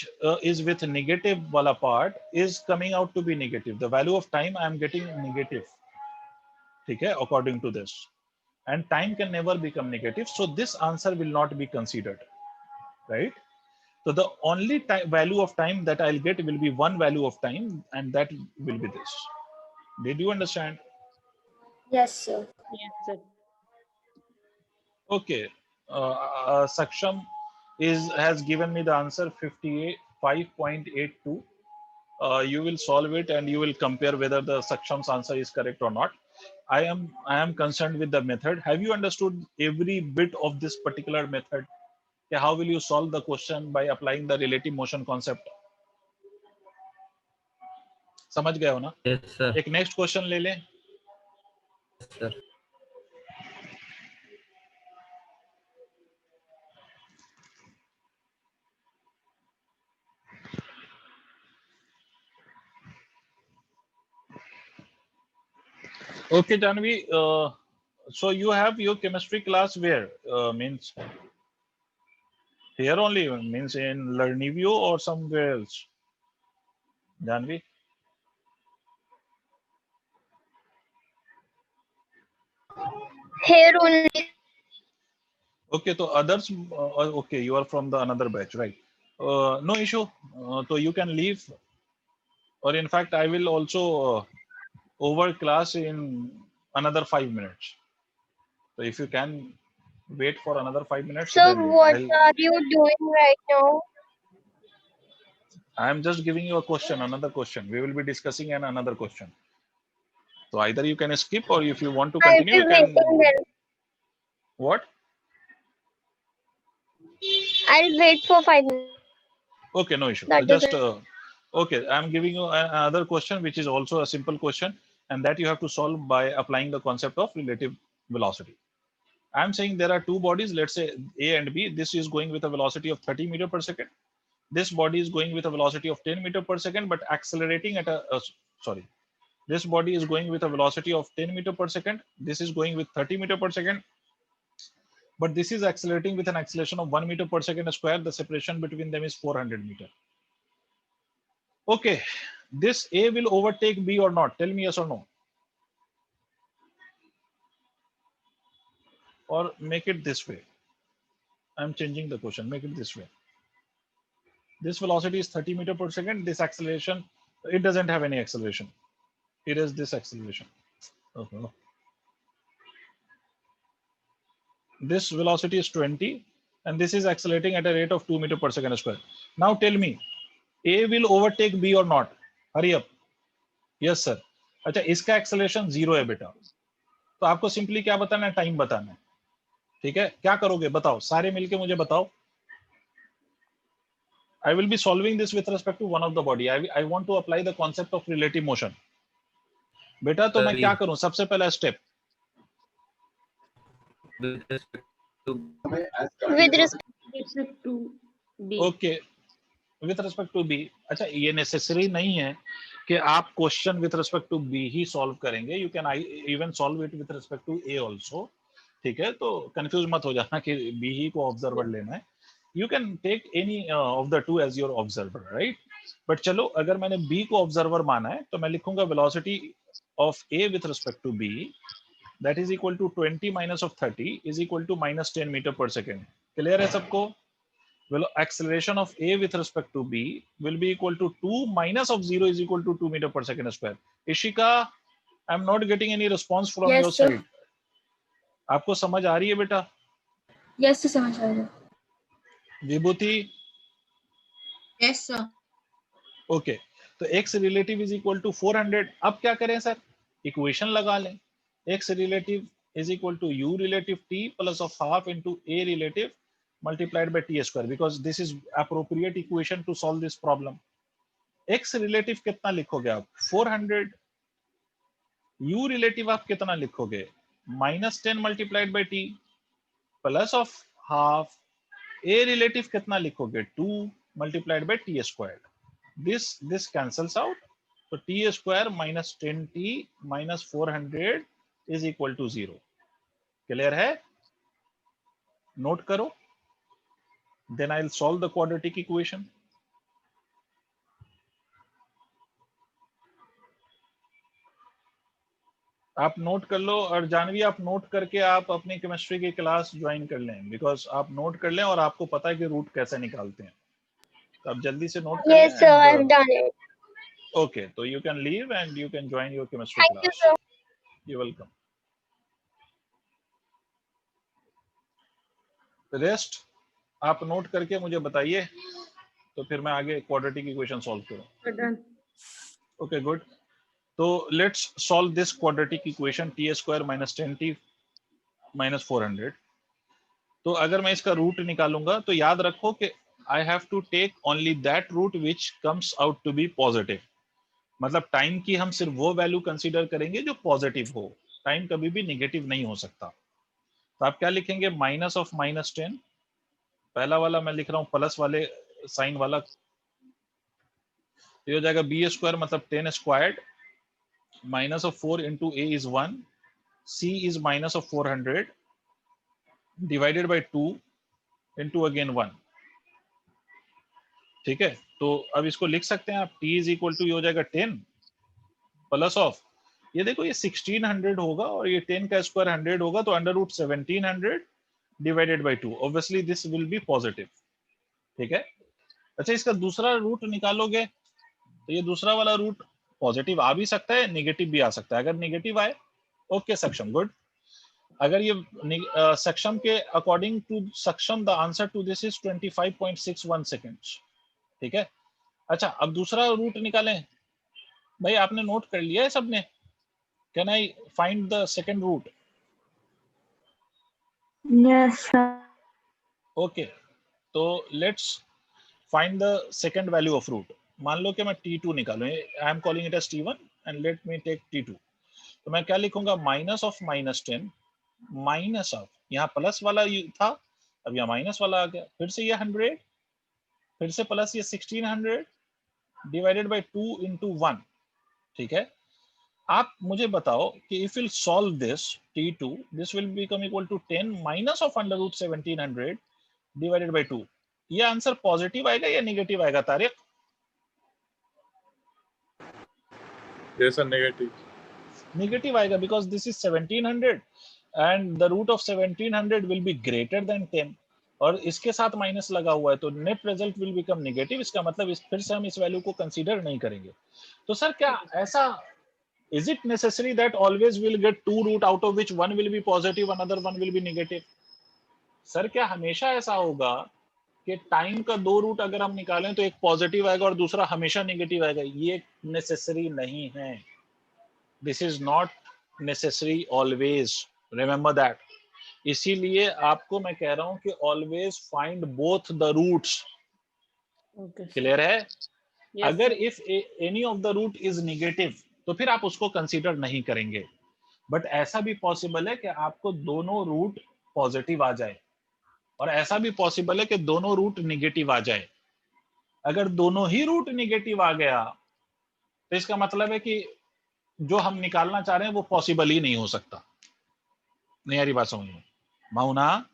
is with negative wala part, is coming out to be negative. The value of time I am getting negative. ठीक है, according to this. And time can never become negative. So this answer will not be considered. Right? So the only value of time that I'll get will be one value of time, and that will be this. Did you understand? Yes, sir. Yes, sir. Okay. Saksham has given me the answer 5.82. You will solve it and you will compare whether the Saksham's answer is correct or not. I am concerned with the method. Have you understood every bit of this particular method? How will you solve the question by applying the relative motion concept? समझ गए हो ना? Yes, sir. एक next question ले लें. Yes, sir. Okay, Janvi. So you have your chemistry class where? Means here only, means in Learnivio or somewhere else? Janvi? Here only. Okay, so others, okay, you are from the another batch, right? No issue. So you can leave, or in fact, I will also over class in another 5 minutes. So if you can wait for another 5 minutes. So then what I'll- are you doing right now? I am just giving you a question, another question. We will be discussing another question. So either you can skip, or if you want to I'll continue, be you can. waiting then. What? I'll wait for 5 minutes. Okay, no issue. That is Just it. okay. I'm giving you another question, which is also a simple question, and that you have to solve by applying the concept of relative velocity. I'm saying there are two bodies. Let's say A and B. This is going with a velocity of 30 meter per second. This body is going with a velocity of 10 meter per second, but accelerating at a sorry. This body is going with a velocity of 10 meter per second. This is going with 30 meter per second. But this is accelerating with an acceleration of 1 meter per second square. The separation between them is 400 meter. Okay, this A will overtake B or not? Tell me yes or no. Or make it this way. I'm changing the question. Make it this way. This velocity is 30 meter per second. This acceleration, it doesn't have any acceleration. It is this acceleration. Okay. This velocity is 20, and this is accelerating at a rate of 2 meter per second square. Now tell me, A will overtake B or not? Hurry up. Yes, sir. अच्छा, इसका acceleration 0 है बेटा. तो आपको simply क्या बताना है? Time बताना है. ठीक है? क्या करोगे? बताओ. सारे मिलके मुझे बताओ. I will be solving this with respect to one of the body. I want to apply the concept of relative motion. बेटा तो मैं क्या करूं? सबसे पहला step. With respect to With respect to B. Okay. With respect to B. अच्छा, ये necessary नहीं है कि आप question with respect to B ही सॉल्व करेंगे. You can even solve it with respect to A also. ठीक है, तो कंफ्यूज मत हो जाना कि बी ही को ऑब्जर्वर लेना है. You can take any of the two as your observer, right. But चलो, अगर मैंने बी को ऑब्जर्वर माना है तो मैं लिखूंगा velocity of A with respect to B that is equal to 20 minus of 30 is equal to -10 metre per second. Clear है सबको? Well, acceleration of A with respect to B will be equal to 2 minus of 0 is equal to 2 meter per second square. Ishika, I'm not getting any response from Yes, your sir. side. आपको समझ आ रही है बेटा? Yes sir, समझ आ रहा है. Vibhuti? Yes, sir. Okay, तो x relative is equal to 400. अब क्या करें सर? इक्वेशन लगा लें. x relative is equal to u relative t plus of half into a relative multiplied by t square, because this is appropriate equation to solve this problem. x relative कितना लिखोगे आप? 400. u relative आप कितना लिखोगे? -10 multiplied by t plus of half. a relative कितना लिखोगे? 2 multiplied by t squared. This cancels out. So t square minus 10t minus 400 is equal to 0. Clear है? Note करो. Then I'll solve the quadratic equation. आप note कर लो, और जानवी आप note करके आप अपनी केमिस्ट्री की क्लास ज्वाइन कर लें, बिकॉज आप नोट कर लें और आपको पता है कि रूट कैसे निकालते हैं. तो आप जल्दी से नोट कर yes, sir. I've लें. done it. ओके, तो you can leave and you can join your chemistry Thank you, class. sir. You welcome. Rest आप नोट करके मुझे बताइए, तो फिर मैं आगे क्वाड्रेटिक इक्वेशन सॉल्व करूं. Done. Okay, good. तो let's solve this quadratic equation t square minus 10t minus 400. तो अगर मैं इसका रूट निकालूंगा तो याद रखो कि I have to take only that root which comes out to be positive. मतलब टाइम की हम सिर्फ वो वैल्यू कंसीडर करेंगे जो पॉजिटिव हो. टाइम कभी भी निगेटिव नहीं हो सकता. तो आप क्या लिखेंगे? Minus of -10. पहला वाला मैं लिख रहा हूं प्लस वाले साइन वाला. ये हो जाएगा बी स्क्वायर मतलब 10 squared minus of 4 into a is 1, c is minus of 400 divided by 2 into again 1. ठीक है, तो अब इसको लिख सकते हैं आप. t is equal to ये हो जाएगा 10 प्लस ऑफ, ये देखो ये 1600 होगा और ये 10 का स्क्वायर 100 होगा, तो under root 1700 divided by 2. Obviously this will be positive. ठीक है. अच्छा, इसका दूसरा रूट निकालोगे तो ये दूसरा वाला रूट पॉजिटिव आ भी सकता है, नेगेटिव भी आ सकता है. अगर नेगेटिव आए, ओके सक्षम, गुड. अगर ये सक्षम के according to Saksham the answer to this is 25.61 seconds. ठीक है. अच्छा, अब दूसरा रूट निकालें। भाई आपने नोट कर लिया है सबने? Can I find the second root? Yes, sir. Okay, तो let's find the second value of root. मान लो कि मैं t2 निकालूं, I am calling it as t1 and let me take t2। तो मैं क्या लिखूंगा? माइनस ऑफ -10 माइनस ऑफ, यहाँ प्लस वाला था, अब यहाँ माइनस वाला आ गया, फिर से ये 100, फिर से प्लस ये 1600 डिवाइडेड बाय 2 into 1। ठीक है, आप मुझे बताओ कि if will solve this t2, this will become equal to 10 minus of under root 1700 divided by 2। ये आंसर पॉजिटिव आएगा या नेगेटिव आएगा Tariq? Yes, sir, negative. Negative आएगा, because this is 1700 and the root of 1700 will be greater than 10 और इसके साथ minus लगा हुआ है, तो net result will become negative. इसका मतलब फिर से हम इस वैल्यू को कंसीडर नहीं करेंगे। तो सर क्या ऐसा, is it necessary that always we'll get two root out of which one will be positive, another one will be negative? Sir क्या हमेशा ऐसा होगा कि टाइम का दो रूट अगर हम निकालें तो एक पॉजिटिव आएगा और दूसरा हमेशा नेगेटिव आएगा? ये नेसेसरी नहीं है। This is not necessary always, remember that. इसीलिए आपको मैं कह रहा हूं कि always find both the roots. Okay. sir. Clear है? Yes, अगर sir. If any of the root is negative तो फिर आप उसको कंसीडर नहीं करेंगे, बट ऐसा भी पॉसिबल है कि आपको दोनों रूट पॉजिटिव आ जाए और ऐसा भी पॉसिबल है कि दोनों रूट नेगेटिव आ जाए। अगर दोनों ही रूट नेगेटिव आ गया तो इसका मतलब है कि जो हम निकालना चाह रहे हैं वो पॉसिबल ही नहीं हो सकता। नहीं यारी बात समझ में माउना?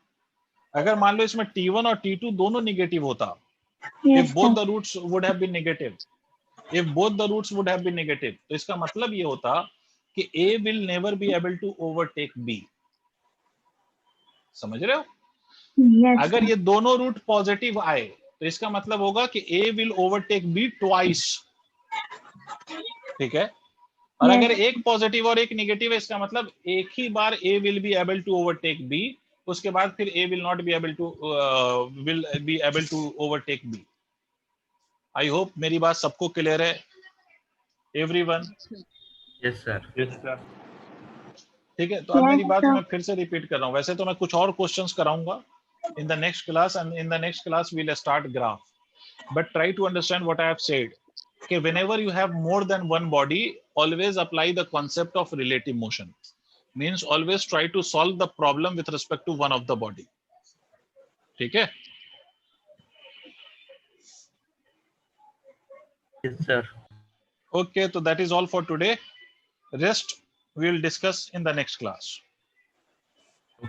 अगर मान लो इसमें t1 और t2 दोनों नेगेटिव होता, Yes, if both sir. the roots would have been negative, if both the roots would have been negative, तो इसका मतलब ये होता कि A will never be able to overtake B। समझ रहे हो? Yes, अगर sir. ये दोनों रूट पॉजिटिव आए तो इसका मतलब होगा कि A will overtake B twice। ठीक है, और Yes. अगर एक पॉजिटिव और एक नेगेटिव है इसका मतलब एक ही बार A will be able to overtake B, उसके बाद फिर A will not be able to overtake B। I hope मेरी बात सबको क्लियर है everyone? Yes, sir. Yes, sir. ठीक है, तो अब Yes, मेरी बात sir. मैं फिर से रिपीट कर रहा हूँ। वैसे तो मैं कुछ और क्वेश्चंस कराऊंगा in the next class, and in the next class we will start graph, but try to understand what I have said कि whenever you have more than one body, always apply the concept of relative motion, means always try to solve the problem with respect to one of the body। ठीक है? Yes, sir. Okay, so that is all for today. Rest we will discuss in the next class.